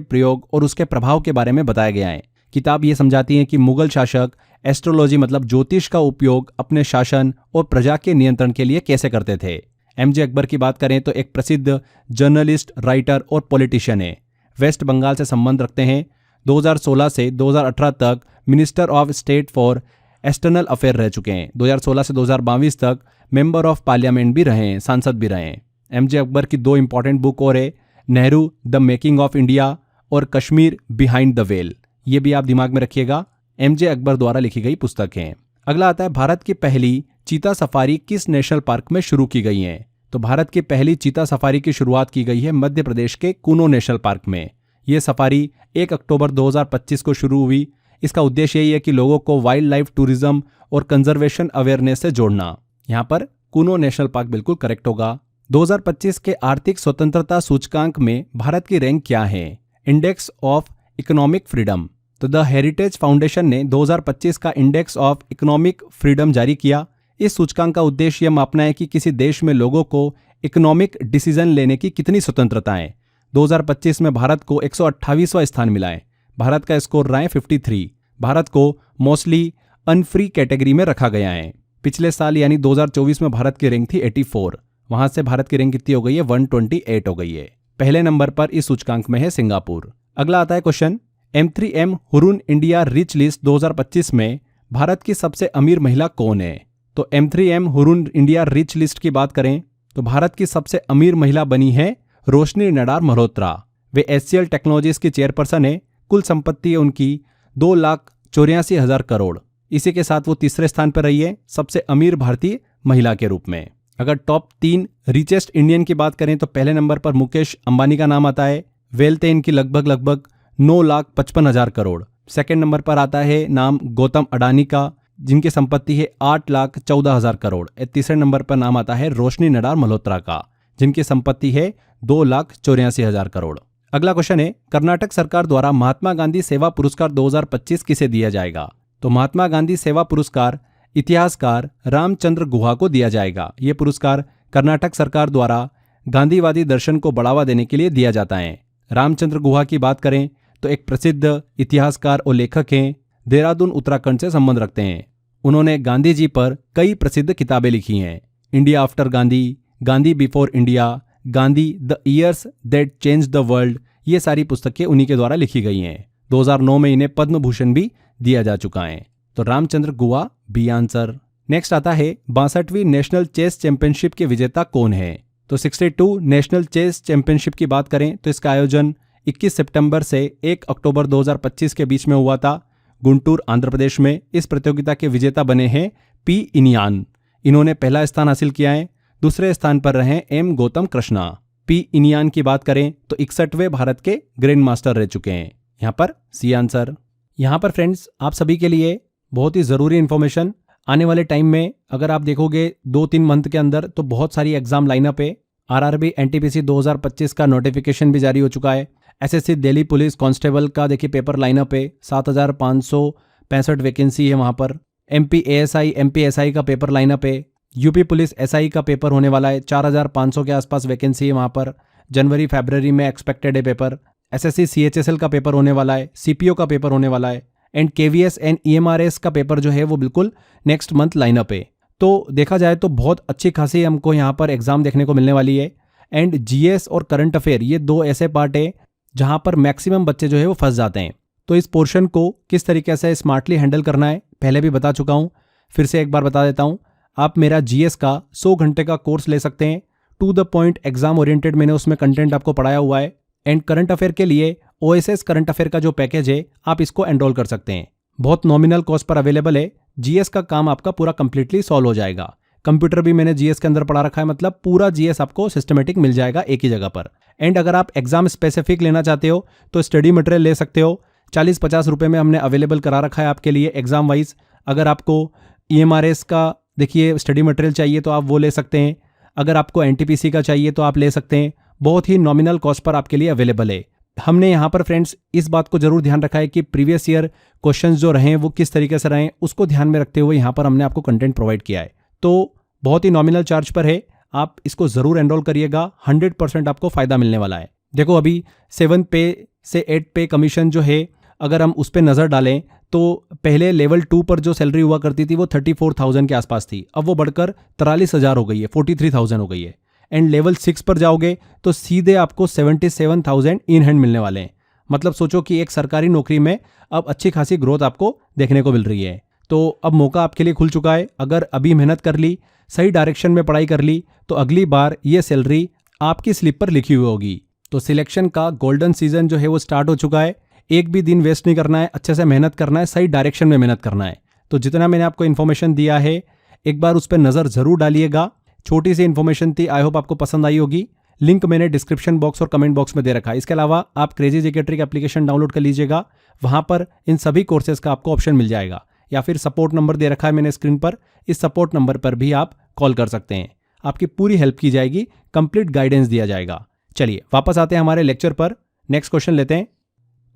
प्रयोग और उसके प्रभाव के बारे में बताया गया है। किताब ये समझाती है कि मुगल शासक एस्ट्रोलॉजी मतलब ज्योतिष का उपयोग अपने शासन और प्रजा के नियंत्रण के लिए कैसे करते थे। MJ अकबर की बात करें तो एक प्रसिद्ध जर्नलिस्ट, राइटर और पॉलिटिशियन है। वेस्ट बंगाल से संबंध रखते हैं। 2016 से 2018 तक minister of state for external affair रह चुके हैं। 2016 से 2022 तक मेंबर ऑफ पार्लियामेंट भी रहे हैं, सांसद भी रहे हैं। MJ अकबर की 2 इंपॉर्टेंट बुक और है, Nehru the making of India और कश्मीर बिहाइंड द वेल। ये भी आप दिमाग में रखिएगा, MJ अकबर द्वारा लिखी गई पुस्तक है। अगला आता है, भारत की पहली चीता सफारी किस नेशनल पार्क में शुरू की गई है? तो भारत की पहली चीता सफारी की शुरुआत की गई है मध्य प्रदेश के कूनो नेशनल पार्क में। यह सफारी 1 अक्टूबर 2025 को शुरू हुई। इसका उद्देश्य यही है कि लोगों को वाइल्ड लाइफ टूरिज्म और कंजर्वेशन अवेयरनेस से जोड़ना। यहाँ पर कूनो नेशनल पार्क बिल्कुल करेक्ट होगा। 2025 के आर्थिक स्वतंत्रता सूचकांक में भारत की रैंक क्या है? Index of economic freedom. तो द हेरिटेज फाउंडेशन ने 2025 का इंडेक्स ऑफ इकोनॉमिक फ्रीडम जारी किया। इस सूचकांक का उद्देश्य यह मापना है कि किसी देश में लोगों को इकोनॉमिक डिसीजन लेने की कितनी स्वतंत्रता है। 2025 में भारत को 128वां स्थान मिला है। भारत का स्कोर रहा है 53। भारत को मोस्टली अनफ्री कैटेगरी में रखा गया है। पिछले साल यानी 2024 में भारत की रैंक थी 84। वहां से भारत की रैंक कितनी हो गई है? 128 हो गई है। पहले नंबर पर इस सूचकांक में है सिंगापुर। अगला आता है question, M3M Hurun India rich list 2025 में भारत की सबसे अमीर महिला कौन है? तो M3M Hurun India rich list की बात करें तो भारत की सबसे अमीर महिला बनी है रोशनी नडार मल्होत्रा। वे HCL टेक्नोलॉजीज की चेयरपर्सन है। कुल संपत्ति है उनकी 2,84,000 करोड़। इसी के साथ वो तीसरे स्थान पर रही है सबसे अमीर भारतीय महिला के रूप में। अगर टॉप 3 रिचेस्ट इंडियन की बात करें तो पहले नंबर पर मुकेश अंबानी का नाम आता है। वेल्थ है इनकी लगभग 9,55,000 करोड़। सेकंड नंबर पर आता है नाम गौतम अडानी का, जिनकी संपत्ति है 8,14,000 करोड़। तीसरे नंबर पर नाम आता है रोशनी नडार मल्होत्रा का, जिनकी संपत्ति है 2,84,000 करोड़। अगला क्वेश्चन है, कर्नाटक सरकार द्वारा महात्मा गांधी सेवा पुरस्कार 2025 किसे दिया जाएगा? तो महात्मा गांधी सेवा पुरस्कार इतिहासकार रामचंद्र गुहा को दिया जाएगा। यह पुरस्कार कर्नाटक सरकार द्वारा गांधीवादी दर्शन को बढ़ावा देने के लिए दिया जाता है। रामचंद्र गुहा की बात करें तो एक प्रसिद्ध इतिहासकार और लेखक हैं। देहरादून उत्तराखंड से संबंध रखते हैं। उन्होंने गांधी जी पर कई प्रसिद्ध किताबें लिखी हैं। India after Gandhi, Gandhi before India, Gandhi the years that change the world, ये सारी पुस्तकें उन्हीं के द्वारा लिखी गई हैं। 2009 में इन्हें पद्म भूषण भी दिया जा चुका है। तो Ramachandra Guha B answer. Next आता है, 62वीं नेशनल चेस चैंपियनशिप के विजेता कौन है? तो 62 नेशनल चेस चैंपियनशिप की बात करें तो इसका आयोजन 21 सितंबर से 1 अक्टूबर 2025 के बीच में हुआ था, गुंटूर आंध्र प्रदेश में। इस प्रतियोगिता के विजेता बने हैं पी इनियान। इन्होंने पहला स्थान हासिल किया है। दूसरे स्थान पर रहे एम गौतम कृष्णा। पी इनियान की बात करें तो 61वें भारत के ग्रैंड मास्टर रह चुके हैं। यहाँ पर सी आंसर। यहाँ पर फ्रेंड्स आप सभी के लिए बहुत ही ज़रूरी इन्फॉर्मेशन, आने वाले टाइम में अगर आप देखोगे 2-3 मंथ के अंदर तो बहुत सारी एग्जाम लाइनअप है। RRB NTPC 2025 का नोटिफिकेशन भी जारी हो चुका है। SSC दिल्ली पुलिस कांस्टेबल का देखिए पेपर लाइनअप है, 7,565 वैकेंसी है वहाँ पर। MP ASI MP SI का पेपर लाइनअप है। यूपी पुलिस एसआई का पेपर होने वाला है, 4500 के आसपास वैकेंसी है वहाँ पर, जनवरी फरवरी में एक्सपेक्टेड है पेपर। एसएससी सीएचएसएल का पेपर होने वाला है, सीपीओ का पेपर होने वाला है, एंड केवीएस एंड ईएमआरएस का पेपर जो है वो बिल्कुल नेक्स्ट मंथ लाइनअप है। तो देखा जाए तो बहुत अच्छी खासी हमको यहाँ पर एग्जाम देखने को मिलने वाली है। एंड जीएस और करंट अफेयर ये दो ऐसे पार्ट है जहाँ पर मैक्सिमम बच्चे जो है वो फंस जाते हैं। तो इस पोर्शन को किस तरीके से स्मार्टली हैंडल करना है पहले भी बता चुका हूँ, फिर से एक बार बता देता हूँ। आप मेरा जीएस का 100 घंटे का कोर्स ले सकते हैं, to the point exam oriented मैंने उसमें कंटेंट आपको पढ़ाया हुआ है। एंड करंट अफेयर के लिए ओएसएस करंट अफेयर का जो पैकेज है आप इसको एनरोल कर सकते हैं, बहुत नॉमिनल कॉस्ट पर अवेलेबल है। जीएस का काम आपका पूरा कंप्लीटली सॉल्व हो जाएगा। कंप्यूटर भी मैंने जीएस के अंदर पढ़ा रखा है, मतलब पूरा जीएस आपको सिस्टमेटिक मिल जाएगा एक ही जगह पर। एंड अगर आप एग्जाम स्पेसिफिक लेना चाहते हो तो स्टडी मटेरियल ले सकते हो, 40-50 रुपये में हमने अवेलेबल करा रखा है आपके लिए एग्जाम वाइज। अगर आपको ईएमआरएस का देखिए स्टडी मटेरियल चाहिए तो आप वो ले सकते हैं, अगर आपको एनटीपीसी का चाहिए तो आप ले सकते हैं, बहुत ही नॉमिनल कॉस्ट पर आपके लिए अवेलेबल है। हमने यहाँ पर फ्रेंड्स इस बात को जरूर ध्यान रखा है कि प्रीवियस ईयर क्वेश्चंस जो रहे वो किस तरीके से रहे उसको ध्यान में रखते हुए यहाँ पर हमने आपको कंटेंट प्रोवाइड किया है। तो बहुत ही नॉमिनल चार्ज पर है, आप इसको जरूर एनरोल करिएगा, 100% आपको फायदा मिलने वाला है। देखो अभी 7 पे से 8 पे कमीशन जो है अगर हम उस पर नज़र डालें तो पहले लेवल 2 पर जो सैलरी हुआ करती थी वो 34,000 के आसपास थी, अब वो बढ़कर 43,000 हो गई है, 43,000 हो गई है। एंड लेवल 6 पर जाओगे तो सीधे आपको 77,000 इन हैंड मिलने वाले हैं। मतलब सोचो कि एक सरकारी नौकरी में अब अच्छी खासी ग्रोथ आपको देखने को मिल रही है। तो अब मौका आपके लिए खुल चुका है, अगर अभी मेहनत कर ली, सही डायरेक्शन में पढ़ाई कर ली तो अगली बार ये सैलरी आपकी स्लिप पर लिखी हुई होगी। तो सिलेक्शन का गोल्डन सीजन जो है वो स्टार्ट हो चुका है, एक भी दिन वेस्ट नहीं करना है, अच्छे से मेहनत करना है, सही डायरेक्शन में मेहनत करना है। तो जितना मैंने आपको इन्फॉर्मेशन दिया है एक बार उस पर नज़र जरूर डालिएगा। छोटी सी इन्फॉर्मेशन थी, आई होप आपको पसंद आई होगी। लिंक मैंने डिस्क्रिप्शन बॉक्स और कमेंट बॉक्स में दे रखा है। इसके अलावा आप crazy GK trick application download कर लीजिएगा, वहां पर इन सभी कोर्सेज का आपको ऑप्शन मिल जाएगा, या फिर सपोर्ट नंबर दे रखा है मैंने स्क्रीन पर, इस सपोर्ट नंबर पर भी आप कॉल कर सकते हैं, आपकी पूरी हेल्प की जाएगी, कंप्लीट गाइडेंस दिया जाएगा। चलिए वापस आते हैं हमारे लेक्चर पर, नेक्स्ट क्वेश्चन लेते हैं।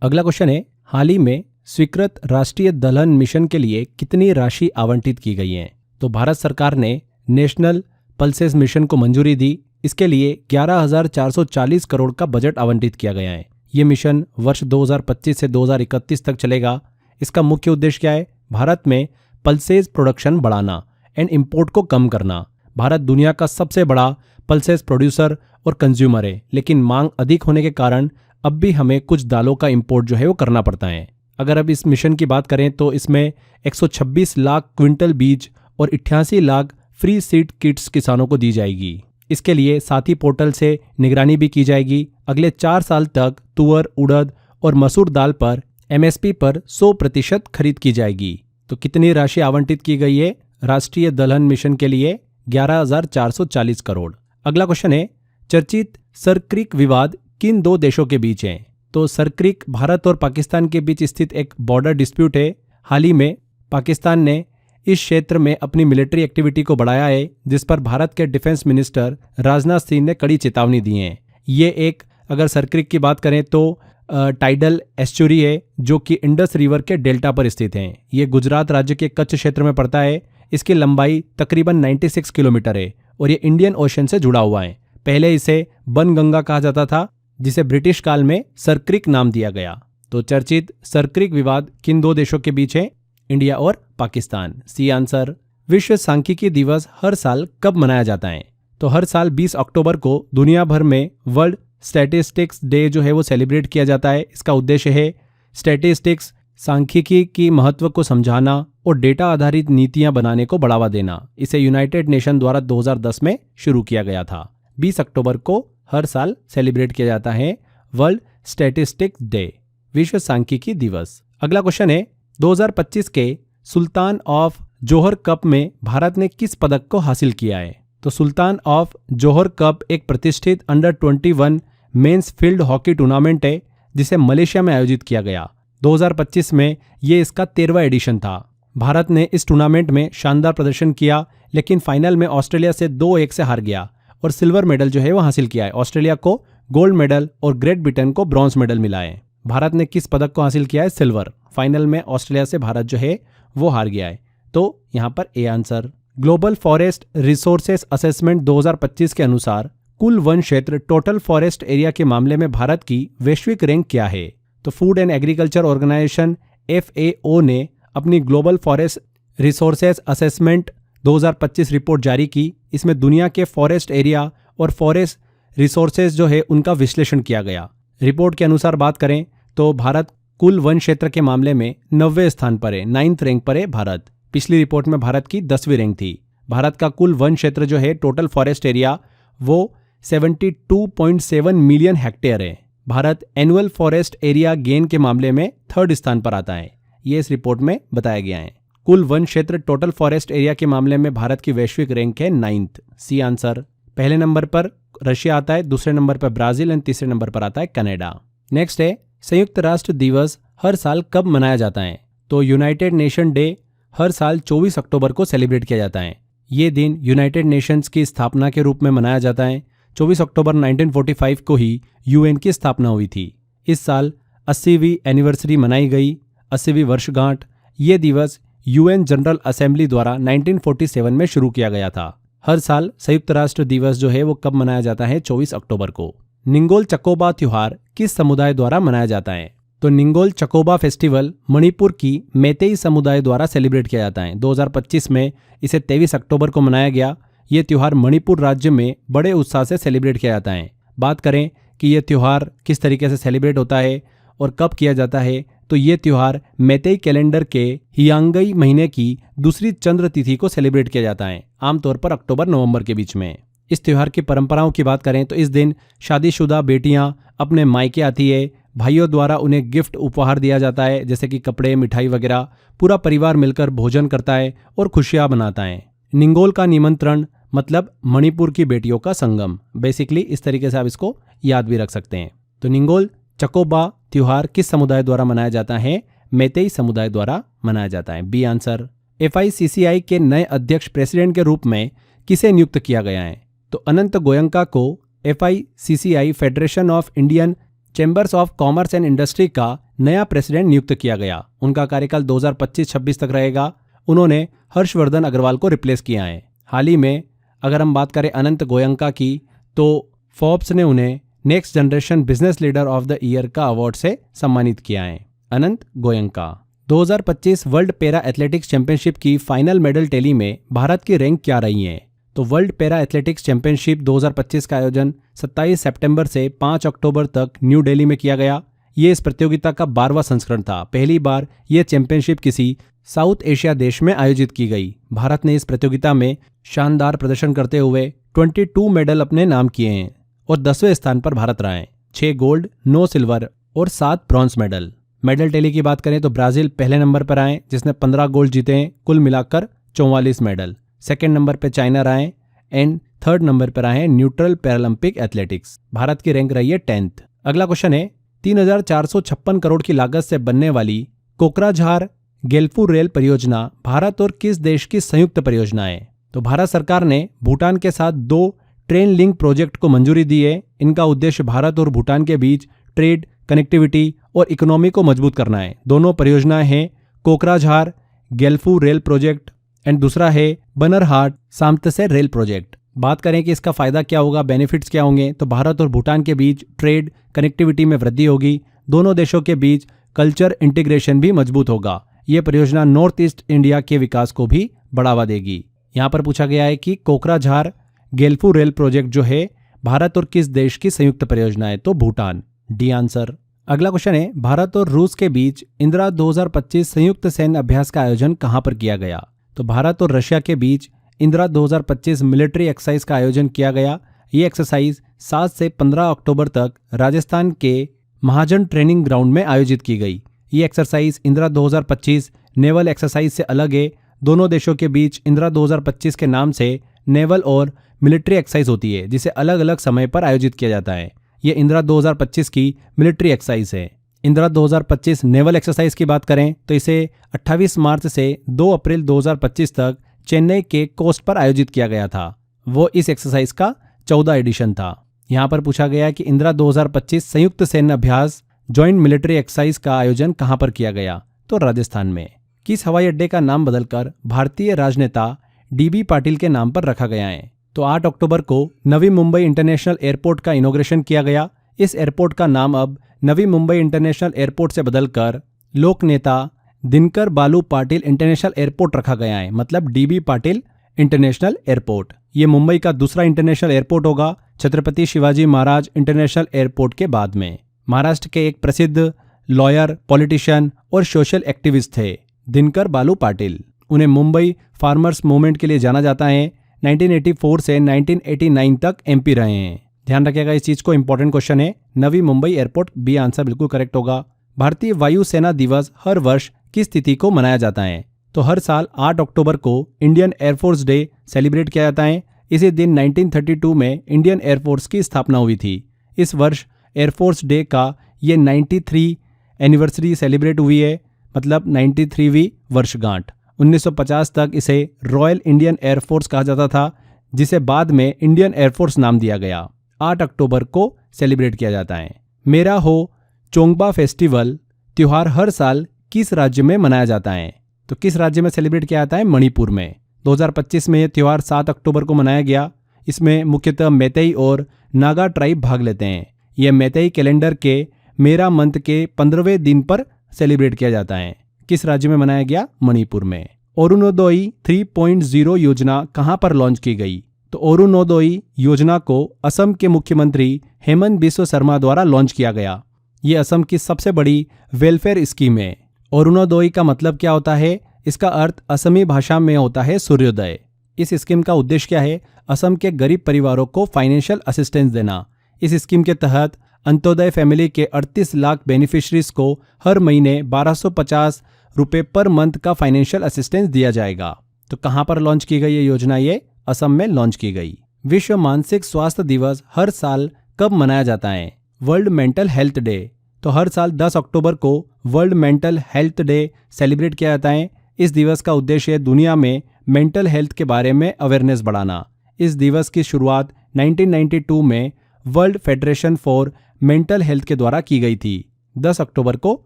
अगला क्वेश्चन है, हाल ही में स्वीकृत राष्ट्रीय दलहन मिशन के लिए कितनी राशि आवंटित की गई है? तो भारत सरकार ने नेशनल पल्सेस मिशन को मंजूरी दी, इसके लिए 11,440 करोड़ का बजट आवंटित किया गया है। ये मिशन वर्ष 2025 से 2031 तक चलेगा। इसका मुख्य उद्देश्य क्या है? भारत में पल्सेस प्रोडक्शन बढ़ाना एंड इंपोर्ट को कम करना। भारत दुनिया का सबसे बड़ा पल्सेस प्रोड्यूसर और कंज्यूमर है, लेकिन मांग अधिक होने के कारण अब भी हमें कुछ दालों का इंपोर्ट जो है वो करना पड़ता है। अगर अब इस मिशन की बात करें तो इसमें 126 लाख क्विंटल बीज और 88 लाख फ्री सीड किट्स किसानों को दी जाएगी। इसके लिए साथी पोर्टल से निगरानी भी की जाएगी। अगले 4 साल तक तुअर, उड़द और मसूर दाल पर एमएसपी पर 100% खरीद की जाएगी। तो कितनी राशि आवंटित की गई है राष्ट्रीय दलहन मिशन के लिए? 11,440 करोड़। अगला क्वेश्चन है, चर्चित सरक्रिक विवाद किन दो देशों के बीच है? तो सरक्रिक भारत और पाकिस्तान के बीच स्थित एक बॉर्डर डिस्प्यूट है। हाल ही में पाकिस्तान ने इस क्षेत्र में अपनी मिलिट्री एक्टिविटी को बढ़ाया है, जिस पर भारत के डिफेंस मिनिस्टर राजनाथ सिंह ने कड़ी चेतावनी दी है। ये एक, अगर सरक्रिक की बात करें तो टाइडल एस्चुरी है जो कि इंडस रिवर के डेल्टा पर स्थित है। ये गुजरात राज्य के कच्छ क्षेत्र में पड़ता है। इसकी लंबाई तकरीबन 96 किलोमीटर है और ये इंडियन ओशन से जुड़ा हुआ है। पहले इसे बनगंगा कहा जाता था, जिसे ब्रिटिश काल में सरक्रिक नाम दिया गया। तो चर्चित सरक्रिक विवाद किन दो देशों के बीच है? इंडिया और पाकिस्तान। C answer. विश्व सांख्यिकी दिवस हर साल कब मनाया जाता है? तो हर साल 20 अक्टूबर को दुनिया भर में वर्ल्ड स्टैटिस्टिक्स डे जो है वो सेलिब्रेट किया जाता है। इसका उद्देश्य है स्टैटिस्टिक्स, सांख्यिकी की महत्व को समझाना और डेटा आधारित नीतियां बनाने को बढ़ावा देना। इसे यूनाइटेड नेशन द्वारा 2010 में शुरू किया गया था। 20 अक्टूबर को हर साल सेलिब्रेट किया जाता है वर्ल्ड स्टैटिस्टिक्स डे, विश्व सांख्यिकी दिवस। अगला क्वेश्चन है, 2025 के सुल्तान ऑफ जोहर कप में भारत ने किस पदक को हासिल किया है? तो सुल्तान ऑफ जोहर कप एक प्रतिष्ठित under 21 men's field hockey tournament है, जिसे मलेशिया में आयोजित किया गया। 2025 में ये इसका 13वां एडिशन था। भारत ने इस टूर्नामेंट में शानदार प्रदर्शन किया, लेकिन फाइनल में ऑस्ट्रेलिया से 2-1 से हार गया और सिल्वर मेडल जो है वो हासिल किया है। ऑस्ट्रेलिया को गोल्ड मेडल और ग्रेट ब्रिटेन को ब्रॉन्ज मेडल मिला है। भारत ने किस पदक को हासिल किया है? सिल्वर। फाइनल में ऑस्ट्रेलिया से भारत जो है वो हार गया है। तो यहाँ पर A answer. Global forest resources assessment 2025 के अनुसार कुल वन क्षेत्र टोटल फॉरेस्ट एरिया के मामले में भारत की वैश्विक रैंक क्या है? तो food and agriculture organization FAO ने अपनी global forest resources assessment 2025 report जारी की। इसमें दुनिया के फॉरेस्ट एरिया और फॉरेस्ट रिसोर्सेज जो है उनका विश्लेषण किया गया। रिपोर्ट के अनुसार बात करें तो भारत कुल वन क्षेत्र के मामले में 90वें स्थान पर है, 9th रैंक पर है भारत। पिछली रिपोर्ट में भारत की 10वीं रैंक थी। भारत का कुल वन क्षेत्र जो है टोटल फॉरेस्ट एरिया वो 72.7 मिलियन हेक्टेयर है। Bharat annual forest area gain के मामले में 3rd स्थान पर आता है, ये इस रिपोर्ट में बताया गया है। कुल वन क्षेत्र टोटल फॉरेस्ट एरिया के मामले में भारत की वैश्विक रैंक है 9th, सी आंसर। पहले नंबर पर रशिया आता है, दूसरे नंबर पर ब्राजील और तीसरे नंबर पर आता है कनाडा। नेक्स्ट है संयुक्त राष्ट्र दिवस हर साल कब मनाया जाता है? तो यूनाइटेड नेशन डे हर साल 24 अक्टूबर को सेलिब्रेट किया जाता है। ये दिन यूनाइटेड नेशंस की स्थापना के रूप में मनाया जाता है। 24 अक्टूबर 1945 को ही UN की स्थापना हुई थी। इस साल 80वीं एनिवर्सरी मनाई गई, 80वीं वर्षगांठ। ये दिवस UN जनरल असेंबली द्वारा 1947 में शुरू किया गया था। हर साल संयुक्त राष्ट्र दिवस जो है वो कब मनाया जाता है? 24 अक्टूबर को। निंगोल चकोबा त्योहार किस समुदाय द्वारा मनाया जाता है? तो निंगोल चकोबा फेस्टिवल मणिपुर की मैतेई समुदाय द्वारा सेलिब्रेट किया जाता है। 2025 में इसे 23 अक्टूबर को मनाया गया। ये त्योहार मणिपुर राज्य में बड़े उत्साह से सेलिब्रेट किया जाता है। बात करें कि यह त्योहार किस तरीके से सेलिब्रेट होता है और कब किया जाता है, तो ये त्योहार मैतेई कैलेंडर के हियांगई महीने की दूसरी चंद्र तिथि को सेलिब्रेट किया जाता है, आमतौर पर अक्टूबर-नवंबर के बीच में। इस त्योहार की परंपराओं की बात करें तो इस दिन शादीशुदा बेटियां अपने मायके आती है, भाइयों द्वारा उन्हें गिफ्ट उपहार दिया जाता है जैसे कि कपड़े, मिठाई वगैरह। पूरा परिवार मिलकर भोजन करता है और खुशियां मनाता है। निंगोल का निमंत्रण मतलब मणिपुर की बेटियों का संगम। बेसिकली इस तरीके से आप इसको याद भी रख सकते हैं। तो निंगोल चकोबा त्योहार किस समुदाय द्वारा मनाया जाता है? मैतेई समुदाय द्वारा मनाया जाता है, बी आंसर। FICCI के नए अध्यक्ष प्रेसिडेंट के रूप में किसे नियुक्त किया गया है? तो अनंत गोयंका को FICCI federation of Indian chambers of commerce and industry का नया प्रेसिडेंट नियुक्त किया गया। उनका कार्यकाल 2025-26 तक रहेगा। उन्होंने हर्षवर्धन अग्रवाल को रिप्लेस किया है। हाल ही में अगर हम बात करें अनंत गोयंका की, तो फोर्ब्स ने उन्हें next generation business leader of the year का अवार्ड से सम्मानित किया है। Anant Goenka. 2025 world para athletics championship की फाइनल मेडल टैली में भारत की रैंक क्या रही है? तो वर्ल्ड पैरा एथलेटिक्स चैंपियनशिप 2025 का आयोजन 27 सितंबर से 5 अक्टूबर तक न्यू दिल्ली में किया गया। ये इस प्रतियोगिता का 12वां संस्करण था। पहली बार यह चैंपियनशिप किसी साउथ एशिया देश में आयोजित की गई। भारत ने इस प्रतियोगिता में शानदार प्रदर्शन करते हुए 22 मेडल अपने नाम किए हैं और 10वें स्थान पर भारत रहा है। 6 गोल्ड, 9 सिल्वर और 7 ब्रॉन्ज मेडल। मेडल टैली की बात करें तो ब्राजील पहले नंबर पर आए जिसने 15 गोल्ड जीते हैं, कुल मिलाकर 44 मेडल। सेकेंड नंबर पर चाइना रहे एंड थर्ड नंबर पर आए न्यूट्रल पैरालंपिक एथलेटिक्स। भारत की रैंक रही है 10th। अगला क्वेश्चन है 3456 करोड़ की लागत से बनने वाली कोकराझार गेल्फू रेल परियोजना भारत और किस देश की संयुक्त परियोजना है? तो भारत सरकार ने भूटान के साथ 2 ट्रेन लिंक प्रोजेक्ट को मंजूरी दी है। इनका उद्देश्य भारत और भूटान के बीच ट्रेड, कनेक्टिविटी और इकोनॉमी को मजबूत करना है। दोनों परियोजनाएं हैं कोकराझार गेल्फू रेल प्रोजेक्ट एंड दूसरा है बनरहाट सामतसे रेल प्रोजेक्ट। बात करें कि इसका फायदा क्या होगा, बेनिफिट्स क्या होंगे, तो भारत और भूटान के बीच ट्रेड, कनेक्टिविटी में वृद्धि होगी। दोनों देशों के बीच कल्चर इंटीग्रेशन भी मजबूत होगा। यह परियोजना नॉर्थ ईस्ट इंडिया के विकास को भी बढ़ावा देगी। यहाँ पर पूछा गया है कि कोकराझार गेल्फू रेल प्रोजेक्ट जो है भारत और किस देश की संयुक्त परियोजना है? तो भूटान, डी आंसर। अगला क्वेश्चन है भारत और रूस के बीच इंदिरा 2025 संयुक्त सैन्य अभ्यास का आयोजन कहां पर किया गया? तो भारत और रशिया के बीच इंदिरा 2025 मिलिट्री एक्सरसाइज का आयोजन किया गया। ये एक्सरसाइज 7 से 15 अक्टूबर तक राजस्थान के महाजन ट्रेनिंग ग्राउंड में आयोजित की गई। ये एक्सरसाइज इंदिरा 2025 नेवल एक्सरसाइज से अलग है। दोनों देशों के बीच इंदिरा 2025 के नाम से नेवल और मिलिट्री एक्सरसाइज होती है जिसे अलग अलग समय पर आयोजित किया जाता है। ये इंदिरा 2025 की मिलिट्री एक्सरसाइज है। इंदिरा 2025 नेवल एक्सरसाइज की बात करें तो इसे 28 मार्च से 2 अप्रैल 2025 तक चेन्नई के कोस्ट पर आयोजित किया गया था। वो इस एक्सरसाइज का 14 एडिशन था। यहाँ पर पूछा गया कि इंदिरा 2025 संयुक्त सैन्य अभ्यास जॉइंट मिलिट्री एक्सरसाइज का आयोजन कहां पर किया गया? तो राजस्थान में। किस हवाई अड्डे का नाम बदलकर भारतीय राजनेता डीबी पाटिल के नाम पर रखा गया है। तो 8 अक्टूबर को नवी मुंबई इंटरनेशनल एयरपोर्ट का इनॉग्रेशन किया गया। इस एयरपोर्ट का नाम अब नवी मुंबई इंटरनेशनल एयरपोर्ट से बदलकर लोक नेता दिनकर बालू पाटिल इंटरनेशनल एयरपोर्ट रखा गया है, मतलब डीबी पाटिल इंटरनेशनल एयरपोर्ट। ये मुंबई का दूसरा इंटरनेशनल एयरपोर्ट होगा छत्रपति शिवाजी महाराज इंटरनेशनल एयरपोर्ट के बाद में। महाराष्ट्र के एक प्रसिद्ध लॉयर, पॉलिटिशियन और सोशल एक्टिविस्ट थे दिनकर बालू पाटिल। उन्हें मुंबई फार्मर्स मूवमेंट के लिए जाना जाता है। 1984 से 1989 तक एमपी रहे हैं। ध्यान रखिएगा इस चीज को, इंपॉर्टेंट क्वेश्चन है। Navi Mumbai airport, B answer बिल्कुल करेक्ट होगा। भारतीय वायुसेना दिवस हर वर्ष किस तिथि को मनाया जाता है? तो हर साल 8 अक्टूबर को इंडियन एयरफोर्स डे सेलिब्रेट किया जाता है। इसी दिन 1932 में इंडियन एयरफोर्स की स्थापना हुई थी। इस वर्ष एयरफोर्स डे का ये 93 एनिवर्सरी सेलिब्रेट हुई है, मतलब 93वीं वर्षगांठ। 1950 तक इसे रॉयल इंडियन एयरफोर्स कहा जाता था, जिसे बाद में इंडियन एयरफोर्स नाम दिया गया। 8 अक्टूबर को सेलिब्रेट किया जाता है। मेरा हो चोंगबा फेस्टिवल त्योहार हर साल किस राज्य में मनाया जाता है? तो किस राज्य में सेलिब्रेट किया जाता है? मणिपुर में। 2025 में यह त्यौहार 7 अक्टूबर को मनाया गया। इसमें मुख्यतः मैतेई और नागा ट्राइब भाग लेते हैं। यह मैतेई कैलेंडर के मेरा मंथ के 15वें दिन पर सेलिब्रेट किया जाता है। किस राज्य में मनाया गया? मणिपुर में। अरुणोदय 3.0 योजना कहां पर लॉन्च की गई? तो अरुणोदय योजना को असम के मुख्यमंत्री हेमंत बिस्व शर्मा द्वारा लॉन्च किया गया। ये असम की सबसे बड़ी वेलफेयर स्कीम है। अरुणोदय का मतलब क्या होता है? इसका अर्थ असमी भाषा में होता है सूर्योदय। इस स्कीम का उद्देश्य क्या है? असम के गरीब परिवारों को फाइनेंशियल असिस्टेंस देना। इस स्कीम के तहत अंत्योदय फैमिली के 38 लाख बेनिफिशरीज को हर महीने 1250 रुपये पर मंथ का फाइनेंशियल असिस्टेंस दिया जाएगा। तो कहां पर लॉन्च की गई ये योजना? ये असम में लॉन्च की गई। विश्व मानसिक स्वास्थ्य दिवस हर साल कब मनाया जाता है? World mental health day. तो हर साल 10 अक्टूबर को world mental health day celebrate किया जाता है। इस दिवस का उद्देश्य दुनिया में मेंटल हेल्थ के बारे में अवेयरनेस बढ़ाना। इस दिवस की शुरुआत 1992 में world federation for mental health के द्वारा की गई थी। 10 अक्टूबर को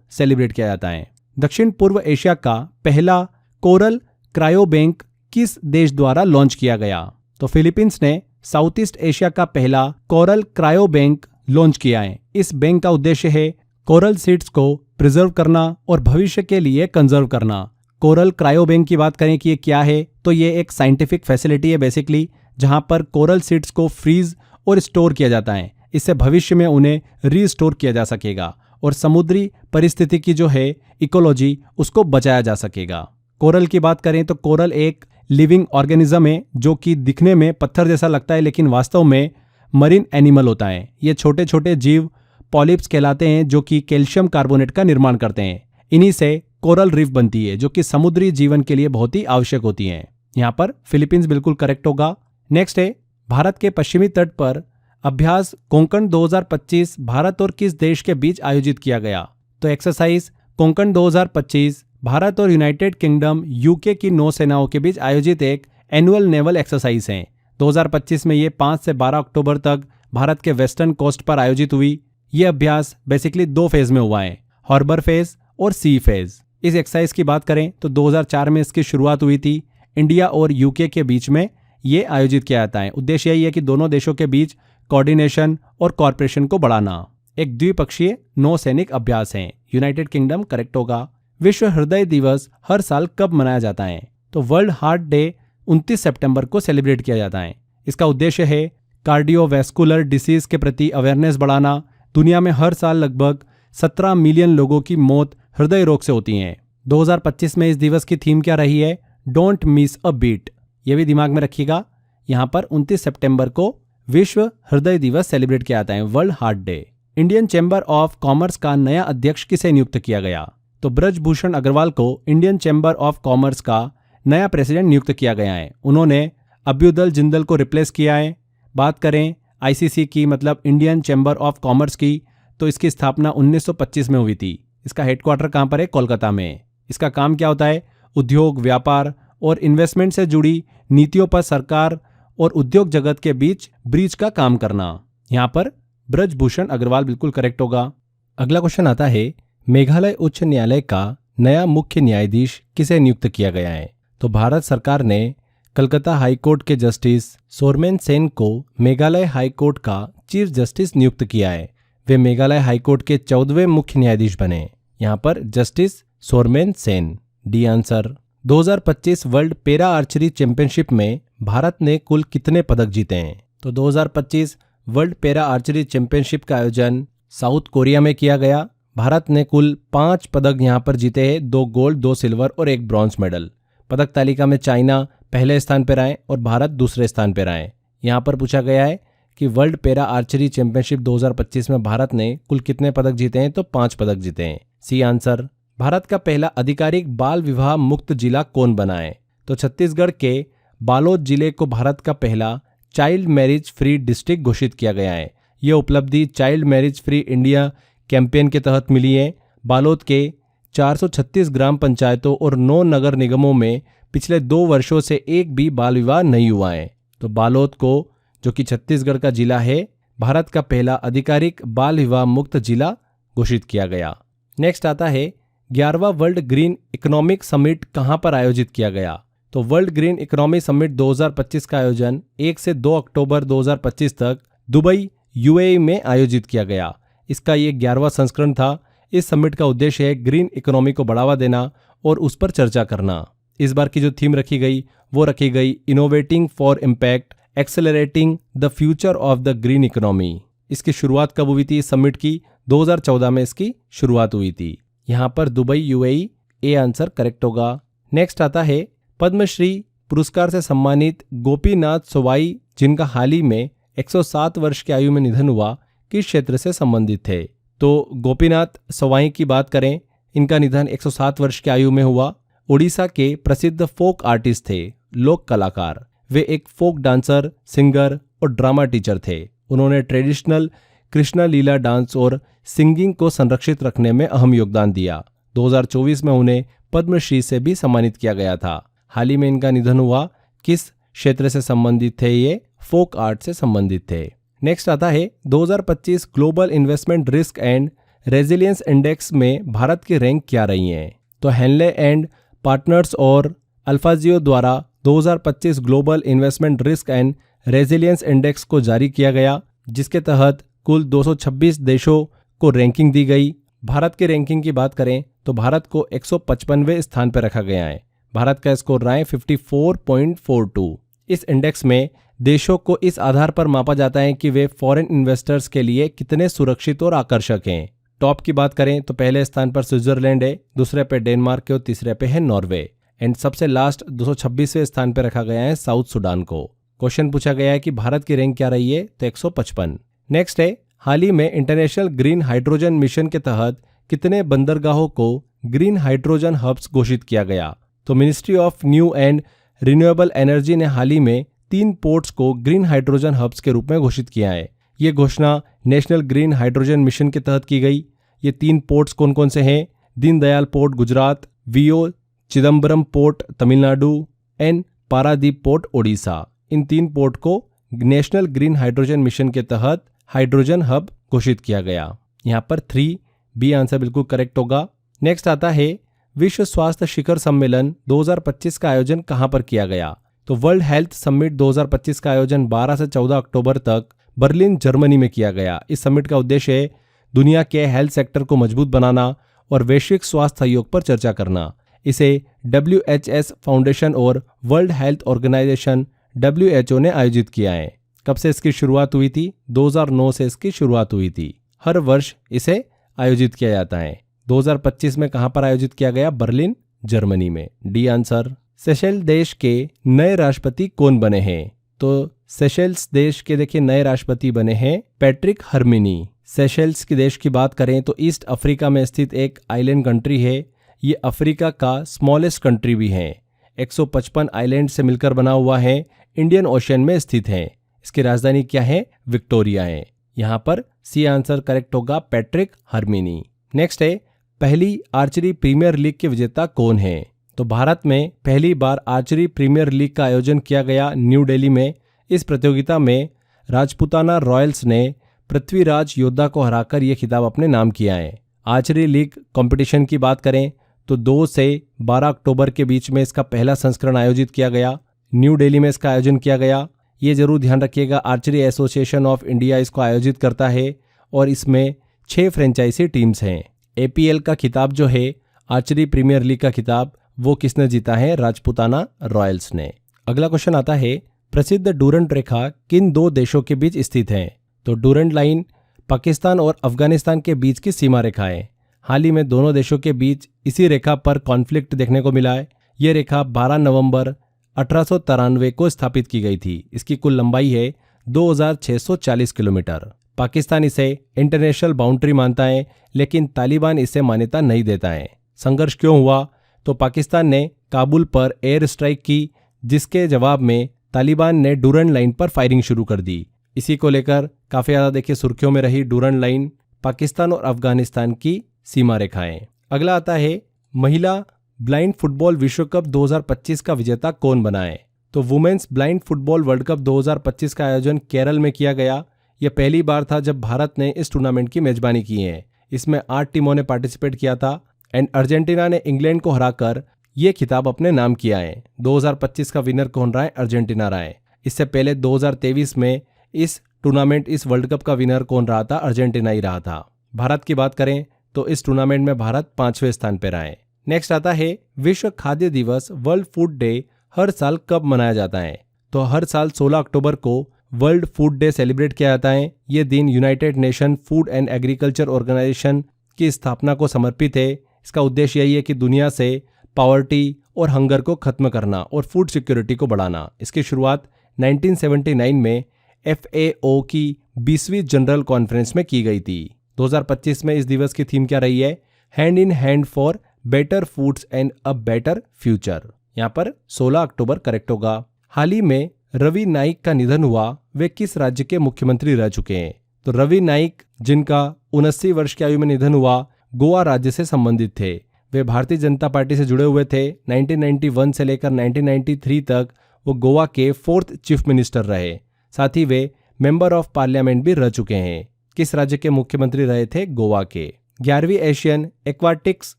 सेलिब्रेट किया जाता है। दक्षिण पूर्व एशिया का पहला कोरल क्रायो बैंक किस देश द्वारा लॉन्च किया गया? तो फिलीपींस ने साउथ ईस्ट एशिया का पहला कोरल क्रायो बैंक लॉन्च किया है। इस बैंक का उद्देश्य है कोरल सीड्स को प्रिजर्व करना और भविष्य के लिए कंजर्व करना। कोरल क्रायो बैंक की बात करें कि ये क्या है, तो ये एक साइंटिफिक फैसिलिटी है बेसिकली, जहां पर कोरल सीड्स को फ्रीज और स्टोर किया जाता है। इससे भविष्य में उन्हें रीस्टोर किया जा सकेगा और समुद्री परिस्थिति की जो है इकोलॉजी, उसको बचाया जा सकेगा। कोरल की बात करें तो कोरल एक लिविंग ऑर्गेनिज्म है जो कि दिखने में पत्थर जैसा लगता है, लेकिन वास्तव में मरीन एनिमल होता है। ये छोटे छोटे जीव पॉलिप्स कहलाते हैं जो कि कैल्शियम कार्बोनेट का निर्माण करते हैं। इन्हीं से कोरल रीफ बनती है जो कि समुद्री जीवन के लिए बहुत ही आवश्यक होती है। यहाँ पर फिलीपींस बिल्कुल करेक्ट होगा। नेक्स्ट है भारत के पश्चिमी तट पर अभ्यास कोंकण 2025 भारत और किस देश के बीच आयोजित किया गया? तो एक्सरसाइज कोंकण 2025 भारत और यूनाइटेड किंगडम यूके की नौसेनाओं के बीच आयोजित एक एनुअल नेवल एक्सरसाइज है। 2025 में ये 5 से 12 अक्टूबर तक भारत के वेस्टर्न कोस्ट पर आयोजित हुई। ये अभ्यास बेसिकली 2 फेज में हुआ है, हार्बर फेज और सी फेज। इस एक्सरसाइज की बात करें तो 2004 में इसकी शुरुआत हुई थी। इंडिया और यूके के बीच में ये आयोजित किया जाता है। उद्देश्य यही है कि दोनों देशों के बीच कोऑर्डिनेशन और कॉर्पोरेशन को बढ़ाना। एक द्विपक्षीय नौसैनिक अभ्यास है। यूनाइटेड किंगडम करेक्ट होगा। विश्व हृदय दिवस हर साल कब मनाया जाता है? तो वर्ल्ड हार्ट डे 29 सितंबर को सेलिब्रेट किया जाता है। इसका उद्देश्य है कार्डियोवैस्कुलर डिसीज के प्रति अवेयरनेस बढ़ाना। दुनिया में हर साल लगभग 17 मिलियन लोगों की मौत हृदय रोग से होती है। 2025 में इस दिवस की थीम क्या रही है? Don't miss a beat. यह भी दिमाग में रखिएगा। यहाँ पर 29 सितंबर को विश्व हृदय दिवस सेलिब्रेट किया जाता है, world heart day. Indian chamber of commerce का नया अध्यक्ष किसे नियुक्त किया गया? तो ब्रजभूषण अग्रवाल को इंडियन चैम्बर ऑफ कॉमर्स का नया प्रेसिडेंट नियुक्त किया गया है। उन्होंने अभ्युदल जिंदल को रिप्लेस किया है। बात करें आईसीसी की, मतलब इंडियन चैम्बर ऑफ कॉमर्स की, तो इसकी स्थापना 1925 में हुई थी। इसका हेडक्वार्टर कहाँ पर है? कोलकाता में। इसका काम क्या होता है? उद्योग, व्यापार और इन्वेस्टमेंट से जुड़ी नीतियों पर सरकार और उद्योग जगत के बीच ब्रिज का काम करना। यहाँ पर ब्रजभूषण अग्रवाल बिल्कुल करेक्ट होगा। अगला क्वेश्चन आता है, मेघालय उच्च न्यायालय का नया मुख्य न्यायाधीश किसे नियुक्त किया गया है? तो भारत सरकार ने कलकत्ता हाईकोर्ट के जस्टिस सोरमेन सेन को मेघालय हाईकोर्ट का चीफ जस्टिस नियुक्त किया है। वे मेघालय हाईकोर्ट के 14वें मुख्य न्यायाधीश बने। यहाँ पर justice Soumen Sen. D answer. 2025 world para archery championship में भारत ने कुल कितने पदक जीते हैं? तो 2025 वर्ल्ड पैरा आर्चरी चैंपियनशिप का आयोजन साउथ कोरिया में किया गया। भारत ने कुल 5 पदक यहाँ पर जीते हैं, 2 गोल्ड, 2 सिल्वर और 1 ब्रॉन्ज मेडल। पदक तालिका में चाइना पहले स्थान पर आए और भारत दूसरे स्थान पर आए। यहाँ पर पूछा गया है कि वर्ल्ड पैरा आर्चरी चैंपियनशिप 2025 में भारत ने कुल कितने पदक जीते हैं? तो 5 पदक जीते हैं। C answer. भारत का पहला आधिकारिक बाल विवाह मुक्त जिला कौन बना है? तो छत्तीसगढ़ के बालोद जिले को भारत का पहला चाइल्ड मैरिज फ्री डिस्ट्रिक्ट घोषित किया गया है। यह उपलब्धि child marriage free India campaign के तहत मिली है। बालोद के 436 ग्राम पंचायतों और 9 नगर निगमों में पिछले 2 वर्षों से एक भी बाल विवाह नहीं हुआ है। तो बालोद को, जो कि छत्तीसगढ़ का जिला है, भारत का पहला आधिकारिक बाल विवाह मुक्त जिला घोषित किया गया। नेक्स्ट आता है 11वां वर्ल्ड ग्रीन इकोनॉमिक समिट कहां पर आयोजित किया गया? तो वर्ल्ड ग्रीन इकोनॉमी समिट 2025 का आयोजन 1 से 2 अक्टूबर 2025 तक दुबई यूएई में आयोजित किया गया। इसका ये 11वां संस्करण था। इस समिट का उद्देश्य है ग्रीन इकोनॉमी को बढ़ावा देना और उस पर चर्चा करना। इस बार की जो थीम रखी गई वो रखी गई innovating for impact, accelerating the future of the green economy. इसकी शुरुआत कब हुई थी इस समिट की? 2014 में इसकी शुरुआत हुई थी। यहाँ पर Dubai UAE, A answer correct होगा। नेक्स्ट आता है पद्मश्री पुरस्कार से सम्मानित गोपीनाथ सोवाई, जिनका हाल ही में 107 वर्ष की आयु में निधन हुआ, किस क्षेत्र से संबंधित थे? तो गोपीनाथ सोवाई की बात करें, इनका निधन 107 वर्ष की आयु में हुआ। उड़ीसा के प्रसिद्ध फोक आर्टिस्ट थे, लोक कलाकार। वे एक फोक डांसर, सिंगर और ड्रामा टीचर थे। उन्होंने ट्रेडिशनल कृष्णा लीला डांस और सिंगिंग को संरक्षित रखने में अहम योगदान दिया। 2024 में उन्हें पद्मश्री से भी सम्मानित किया गया था। हाल ही में इनका निधन हुआ। किस क्षेत्र से संबंधित थे? ये फोक आर्ट से संबंधित थे। नेक्स्ट आता है 2025 global investment risk and resilience index में भारत की रैंक क्या रही है? तो हेनले एंड पार्टनर्स और अल्फाजियो द्वारा 2025 global investment risk and resilience index को जारी किया गया, जिसके तहत कुल 226 देशों को रैंकिंग दी गई। भारत की रैंकिंग की बात करें तो भारत को 155वें स्थान पर रखा गया है। भारत का स्कोर रहा है 54.42। इस इंडेक्स में देशों को इस आधार पर मापा जाता है कि वे फॉरेन इन्वेस्टर्स के लिए कितने सुरक्षित और आकर्षक हैं। टॉप की बात करें तो पहले स्थान पर स्विट्जरलैंड है, दूसरे पे डेनमार्क है और तीसरे पे है नॉर्वे। एंड सबसे लास्ट 226वें स्थान पर रखा गया है साउथ सूडान को। क्वेश्चन पूछा गया है कि भारत की रैंक क्या रही है? तो 155। नेक्स्ट है हाल ही में इंटरनेशनल ग्रीन हाइड्रोजन मिशन के तहत कितने बंदरगाहों को ग्रीन हाइड्रोजन हब्स घोषित किया गया? तो ministry of new and renewable energy ने हाल ही में 3 पोर्ट्स को ग्रीन हाइड्रोजन हब्स के रूप में घोषित किया है। ये घोषणा नेशनल ग्रीन हाइड्रोजन मिशन के तहत की गई। ये 3 पोर्ट्स कौन कौन से हैं? Deendayal port Gujarat, VO Chidambaram port Tamil Nadu and Paradip port Odisha. इन 3 पोर्ट को नेशनल ग्रीन हाइड्रोजन मिशन के तहत हाइड्रोजन हब घोषित किया गया। यहाँ पर 3 बी आंसर बिल्कुल करेक्ट होगा। नेक्स्ट आता है विश्व स्वास्थ्य शिखर सम्मेलन 2025 का आयोजन कहाँ पर किया गया? तो वर्ल्ड हेल्थ समिट 2025 का आयोजन 12 से 14 अक्टूबर तक बर्लिन जर्मनी में किया गया। इस समिट का उद्देश्य है दुनिया के हेल्थ सेक्टर को मजबूत बनाना और वैश्विक स्वास्थ्य सहयोग पर चर्चा करना। इसे WHS फाउंडेशन और वर्ल्ड हेल्थ ऑर्गेनाइजेशन WHO ने आयोजित किया है। कब से इसकी शुरुआत हुई थी? 2009 से इसकी शुरुआत हुई थी। हर वर्ष इसे आयोजित किया जाता है। 2025 में कहां पर आयोजित किया गया? बर्लिन जर्मनी में। D answer. सेशेल्स देश के नए राष्ट्रपति कौन बने हैं? तो सेशेल्स देश के देखिए नए राष्ट्रपति बने हैं पैट्रिक हर्मिनी। सेशेल्स के देश की बात करें तो ईस्ट अफ्रीका में स्थित एक आइलैंड कंट्री है। ये अफ्रीका का स्मॉलेस्ट कंट्री भी है। 155 आइलैंड से मिलकर बना हुआ है। इंडियन ओशन में स्थित है। इसकी राजधानी क्या है? विक्टोरिया है। यहाँ पर सी आंसर करेक्ट होगा, पैट्रिक हर्मिनी। नेक्स्ट है पहली आर्चरी प्रीमियर लीग के विजेता कौन है? तो भारत में पहली बार आर्चरी प्रीमियर लीग का आयोजन किया गया न्यू दिल्ली में। इस प्रतियोगिता में राजपूताना रॉयल्स ने पृथ्वीराज योद्धा को हराकर यह खिताब अपने नाम किया है। आर्चरी लीग कंपटीशन की बात करें तो 2 से 12 अक्टूबर के बीच में इसका पहला संस्करण आयोजित किया गया। न्यू दिल्ली में इसका आयोजन किया गया। ये जरूर ध्यान रखिएगा, आर्चरी एसोसिएशन ऑफ इंडिया इसको आयोजित करता है और इसमें 6 फ्रेंचाइजी टीम्स हैं। APL का खिताब जो है, आर्चरी प्रीमियर लीग का खिताब, वो किसने जीता है? राजपूताना रॉयल्स ने। अगला क्वेश्चन आता है, प्रसिद्ध डूरंट रेखा किन 2 देशों के बीच स्थित है? तो डूरंट लाइन पाकिस्तान और अफगानिस्तान के बीच की सीमा रेखा है। हाल ही में दोनों देशों के बीच इसी रेखा पर कॉन्फ्लिक्ट देखने को मिला है। ये रेखा 12 नवंबर 1893 को स्थापित की गई थी। इसकी कुल लंबाई है 2640 किलोमीटर। पाकिस्तान इसे इंटरनेशनल बाउंड्री मानता है, लेकिन तालिबान इसे मान्यता नहीं देता है। संघर्ष क्यों हुआ? तो पाकिस्तान ने काबुल पर एयर स्ट्राइक की, जिसके जवाब में तालिबान ने डूरंट लाइन पर फायरिंग शुरू कर दी। इसी को लेकर काफी ज्यादा देखिए सुर्खियों में रही डूरंट लाइन, पाकिस्तान और अफगानिस्तान की सीमा रेखाएं। अगला आता है, महिला ब्लाइंड फुटबॉल विश्व कप 2025 का विजेता कौन बना है? तो women's blind football world cup 2025 का आयोजन केरल में किया गया। यह पहली बार था जब भारत ने इस टूर्नामेंट की मेजबानी की है। इसमें 8 टीमों ने पार्टिसिपेट किया था एंड अर्जेंटीना ने इंग्लैंड को हराकर ये खिताब अपने नाम किया है। 2025 का विनर कौन रहा है? अर्जेंटीना रहा है। इससे पहले 2023 में इस टूर्नामेंट, इस वर्ल्ड कप का विनर कौन रहा था? अर्जेंटीना ही रहा था। भारत की बात करें तो इस टूर्नामेंट में भारत 5वें स्थान पर रहा है। नेक्स्ट आता है, विश्व खाद्य दिवस वर्ल्ड फूड डे हर साल कब मनाया जाता है? तो हर साल 16 अक्टूबर को वर्ल्ड फूड डे सेलिब्रेट किया जाता है। ये दिन United Nation food and agriculture organization की स्थापना को समर्पित है। इसका उद्देश्य यही है कि दुनिया से पॉवर्टी और हंगर को खत्म करना और फूड सिक्योरिटी को बढ़ाना। इसकी शुरुआत 1979 में FAO की 20वीं जनरल कॉन्फ्रेंस में की गई थी। 2025 में इस दिवस की थीम क्या रही है? Hand in hand for better foods and a better future. यहाँ पर 16 अक्टूबर करेक्ट होगा। हाल ही में रवि नाइक का निधन हुआ। वे किस राज्य के मुख्यमंत्री रह चुके हैं? तो रवि नाइक, जिनका 79 वर्ष की आयु में निधन हुआ, गोवा राज्य से संबंधित थे। वे भारतीय जनता पार्टी से जुड़े हुए थे। 1991 से लेकर 1993 तक वो गोवा के 4th चीफ मिनिस्टर रहे। साथ ही वे मेंबर ऑफ पार्लियामेंट भी रह चुके हैं। किस राज्य के मुख्यमंत्री रहे थे? गोवा के। 11वीं एशियन एक्वाटिक्स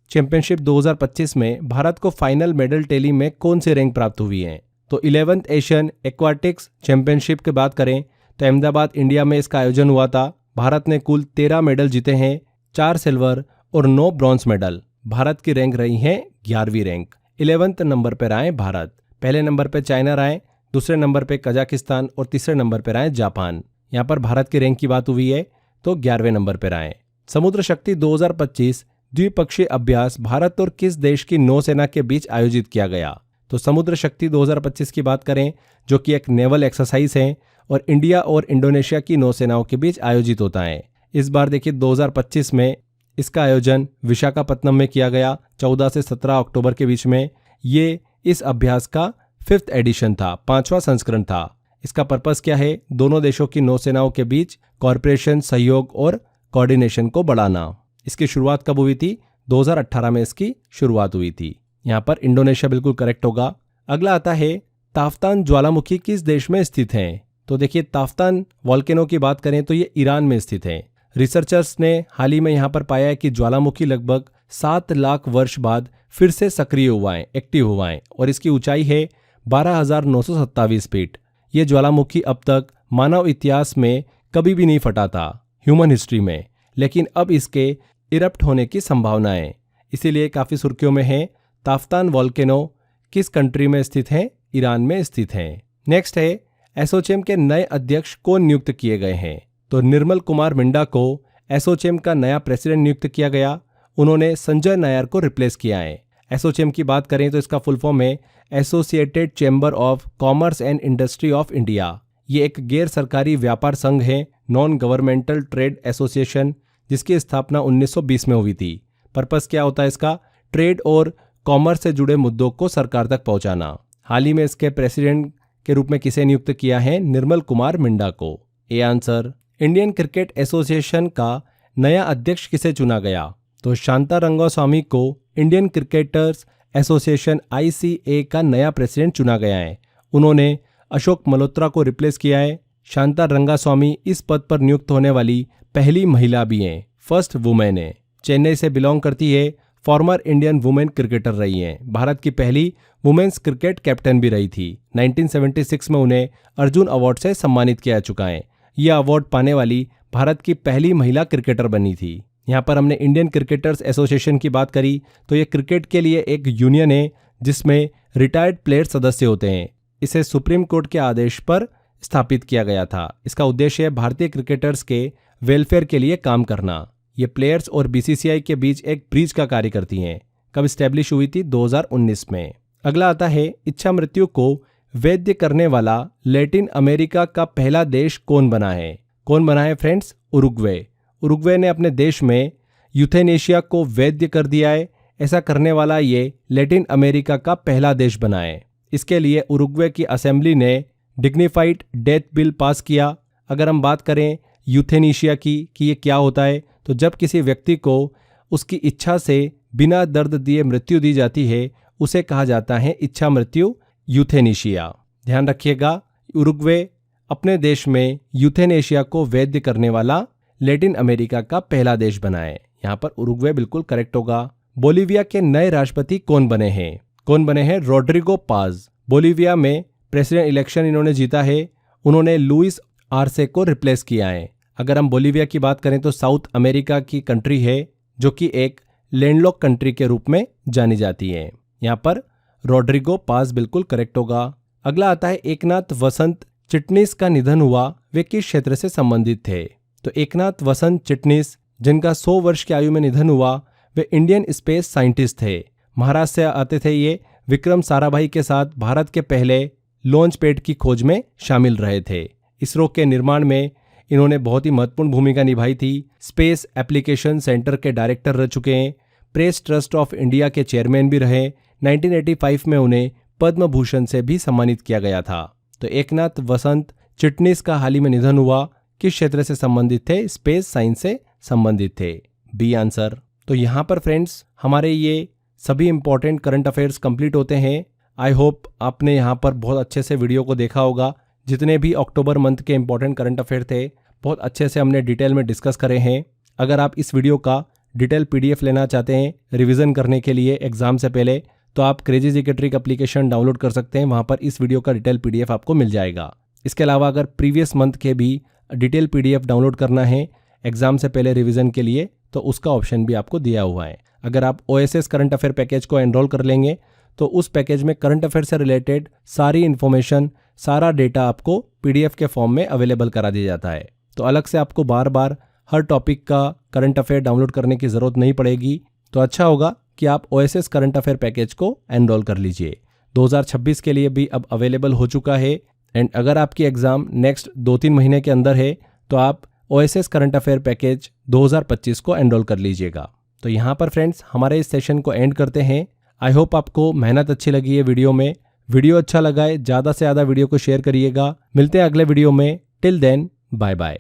चैंपियनशिप 2025 में भारत को फाइनल मेडल टेली में कौन सी रैंक प्राप्त हुई है? तो 11th एशियन एक्वाटिक्स चैंपियनशिप की बात करें तो अहमदाबाद, इंडिया में इसका आयोजन हुआ था। भारत ने कुल 13 मेडल जीते हैं, 4 सिल्वर और 9 ब्रॉन्ज मेडल। भारत की रैंक रही है 11वीं रैंक। 11वें नंबर पर आए भारत। पहले नंबर पर चाइना रहा है, दूसरे नंबर पर कजाकिस्तान और तीसरे नंबर पर आए जापान। यहाँ पर भारत की रैंक की बात हुई है तो 11वें नंबर पर आए। समुद्र शक्ति 2025 द्विपक्षीय अभ्यास भारत और किस देश की नौसेना के बीच आयोजित किया गया? तो समुद्र शक्ति 2025 की बात करें, जो कि एक नेवल एक्सरसाइज है और इंडिया और इंडोनेशिया की नौसेनाओं के बीच आयोजित होता है। इस बार देखिए 2025 में इसका आयोजन विशाखापत्तनम में किया गया 14 से 17 अक्टूबर के बीच में। ये इस अभ्यास का 5th एडिशन था, 5वां संस्करण था। इसका पर्पस क्या है? दोनों देशों की नौसेनाओं के बीच कॉर्पोरेशन, सहयोग और कोऑर्डिनेशन को बढ़ाना। इसकी शुरुआत कब हुई थी? 2018 में इसकी शुरुआत हुई थी। यहाँ पर इंडोनेशिया बिल्कुल करेक्ट होगा। अगला आता है, ताफ्तान ज्वालामुखी किस देश में स्थित है? तो देखिए ताफ्तान वॉल्केनो की बात करें तो ये ईरान में स्थित है। रिसर्चर्स ने हाल ही में यहाँ पर पाया है कि ज्वालामुखी लगभग 7 लाख वर्ष बाद फिर से सक्रिय हुआ है, एक्टिव हुआ है और इसकी ऊंचाई है 12,927 फीट। ये ज्वालामुखी अब तक मानव इतिहास में कभी भी नहीं फटा था, ह्यूमन हिस्ट्री में, लेकिन अब इसके इरप्ट होने की संभावना है। इसीलिए काफ़ी सुर्खियों में है। ताफ्तान वॉल्केनो किस कंट्री में स्थित है? ईरान में स्थित है। नेक्स्ट है, एसोचैम के नए अध्यक्ष कौन नियुक्त किए गए हैं? तो निर्मल कुमार मिंडा को एसोचैम का नया प्रेसिडेंट नियुक्त किया गया। उन्होंने संजय नायर को रिप्लेस किया है। एसोचैम की बात करें तो इसका फुल फॉर्म है associated chamber of commerce and industry of India. ये एक गैर सरकारी व्यापार संघ है, नॉन गवर्नमेंटल ट्रेड एसोसिएशन, जिसकी स्थापना 1920 में हुई थी। पर्पस क्या होता है इसका? ट्रेड और कॉमर्स से जुड़े मुद्दों को सरकार तक पहुंचाना। हाल ही में इसके प्रेसिडेंट के रूप में किसे नियुक्त किया है? निर्मल कुमार मिंडा को। A answer. Indian cricket association का नया अध्यक्ष किसे चुना गया? तो शांता रंगास्वामी को इंडियन क्रिकेटर्स एसोसिएशन ICA का नया प्रेसिडेंट चुना गया है। उन्होंने अशोक मल्होत्रा को रिप्लेस किया है। शांता रंगास्वामी इस पद पर नियुक्त होने वाली पहली महिला भी हैं, फर्स्ट वुमेन है। चेन्नई से बिलोंग करती है। फॉर्मर इंडियन वुमेन क्रिकेटर रही हैं। भारत की पहली वुमेन्स क्रिकेट कैप्टन भी रही थी। 1976 में उन्हें अर्जुन अवार्ड से सम्मानित किया जा चुका है। यह अवार्ड पाने वाली भारत की पहली महिला क्रिकेटर बनी थी। यहाँ पर हमने इंडियन क्रिकेटर्स एसोसिएशन की बात करी तो ये क्रिकेट के लिए एक यूनियन है जिसमें रिटायर्ड प्लेयर सदस्य होते हैं। इसे सुप्रीम कोर्ट के आदेश पर स्थापित किया गया था। इसका उद्देश्य है भारतीय क्रिकेटर्स के वेलफेयर के लिए काम करना। ये प्लेयर्स और बीसीसीआई के बीच एक ब्रिज का कार्य करती हैं। कब स्टैब्लिश हुई थी? 2019 में। अगला आता है इच्छा मृत्यु को वैध करने वाला लैटिन अमेरिका का पहला देश कौन बना है? कौन बना है फ्रेंड्स? उरुग्वे। उरुग्वे ने अपने देश में यूथेनेशिया को वैध कर दिया है। ऐसा करने वाला ये लैटिन अमेरिका का पहला देश बना है। इसके लिए उरुग्वे की असेंबली ने डिग्निफाइड डेथ बिल पास किया। अगर हम बात करें यूथेनेशिया की कि ये क्या होता है, तो जब किसी व्यक्ति को उसकी इच्छा से बिना दर्द दिए मृत्यु दी जाती है उसे कहा जाता है इच्छा मृत्यु, यूथेनेशिया। ध्यान रखिएगा, उरुग्वे अपने देश में यूथेनेशिया को वैध करने वाला लैटिन अमेरिका का पहला देश बना है। यहाँ पर उरुग्वे बिल्कुल करेक्ट होगा। बोलिविया के नए राष्ट्रपति कौन बने हैं? कौन बने हैं? रोड्रिगो पाज। बोलिविया में प्रेसिडेंट इलेक्शन इन्होंने जीता है। उन्होंने लुइस आर्से को रिप्लेस किया है। अगर हम बोलिविया की बात करें तो साउथ अमेरिका की कंट्री है जो कि एक लैंडलॉक कंट्री के रूप में जानी जाती है। यहाँ पर रोड्रिगो पाज बिल्कुल करेक्ट होगा। अगला आता है एकनाथ वसंत चिटनिस का निधन हुआ, वे किस क्षेत्र से संबंधित थे? तो एकनाथ वसंत चिटनिस जिनका 100 वर्ष की आयु में निधन हुआ, वे इंडियन स्पेस साइंटिस्ट थे। महाराष्ट्र से आते थे। ये विक्रम साराभाई के साथ भारत के पहले लॉन्च पैड की खोज में शामिल रहे थे। इसरो के निर्माण में इन्होंने बहुत ही महत्वपूर्ण भूमिका निभाई थी। स्पेस एप्लीकेशन सेंटर के डायरेक्टर रह चुके हैं। प्रेस ट्रस्ट ऑफ इंडिया के चेयरमैन भी रहे। 1985 में उन्हें पद्म भूषण से भी सम्मानित किया गया था। तो एकनाथ वसंत चिटनिस का हाल ही में निधन हुआ। किस क्षेत्र से संबंधित थे? स्पेस साइंस से संबंधित थे। B answer. तो यहाँ पर फ्रेंड्स हमारे ये सभी इंपॉर्टेंट करंट अफेयर्स कंप्लीट होते हैं। आई होप आपने यहाँ पर बहुत अच्छे से वीडियो को देखा होगा। जितने भी अक्टूबर मंथ के इंपॉर्टेंट करंट अफेयर थे बहुत अच्छे से हमने डिटेल में डिस्कस करे हैं। अगर आप इस वीडियो का डिटेल पीडीएफ लेना चाहते हैं रिवीजन करने के लिए एग्जाम से पहले, तो आप crazy GK trick application download कर सकते हैं। वहाँ पर इस वीडियो का डिटेल पीडीएफ आपको मिल जाएगा। इसके अलावा अगर प्रीवियस मंथ के भी डिटेल पीडीएफ डाउनलोड करना है एग्जाम से पहले रिवीजन के लिए, तो उसका ऑप्शन भी आपको दिया हुआ है। अगर आप ओएसएस करंट अफेयर पैकेज को एनरोल कर लेंगे तो उस पैकेज में करंट अफेयर से रिलेटेड सारी इन्फॉर्मेशन, सारा डेटा आपको पीडीएफ के फॉर्म में अवेलेबल करा दिया जाता है। तो अलग से आपको बार बार हर टॉपिक का करंट अफेयर डाउनलोड करने की ज़रूरत नहीं पड़ेगी। तो अच्छा होगा कि आप ओएसएस करंट अफेयर पैकेज को एनरोल कर लीजिए। 2026 के लिए भी अब अवेलेबल हो चुका है। एंड अगर आपकी एग्ज़ाम नेक्स्ट 2-3 महीने के अंदर है तो आप ओएसएस करंट अफेयर पैकेज 2025 को एनरोल कर लीजिएगा। तो यहाँ पर फ्रेंड्स हमारे इस सेशन को एंड करते हैं। आई होप आपको मेहनत अच्छी लगी है वीडियो में। वीडियो अच्छा लगा है ज़्यादा से ज़्यादा वीडियो को शेयर करिएगा। मिलते हैं अगले वीडियो में। Till then bye bye.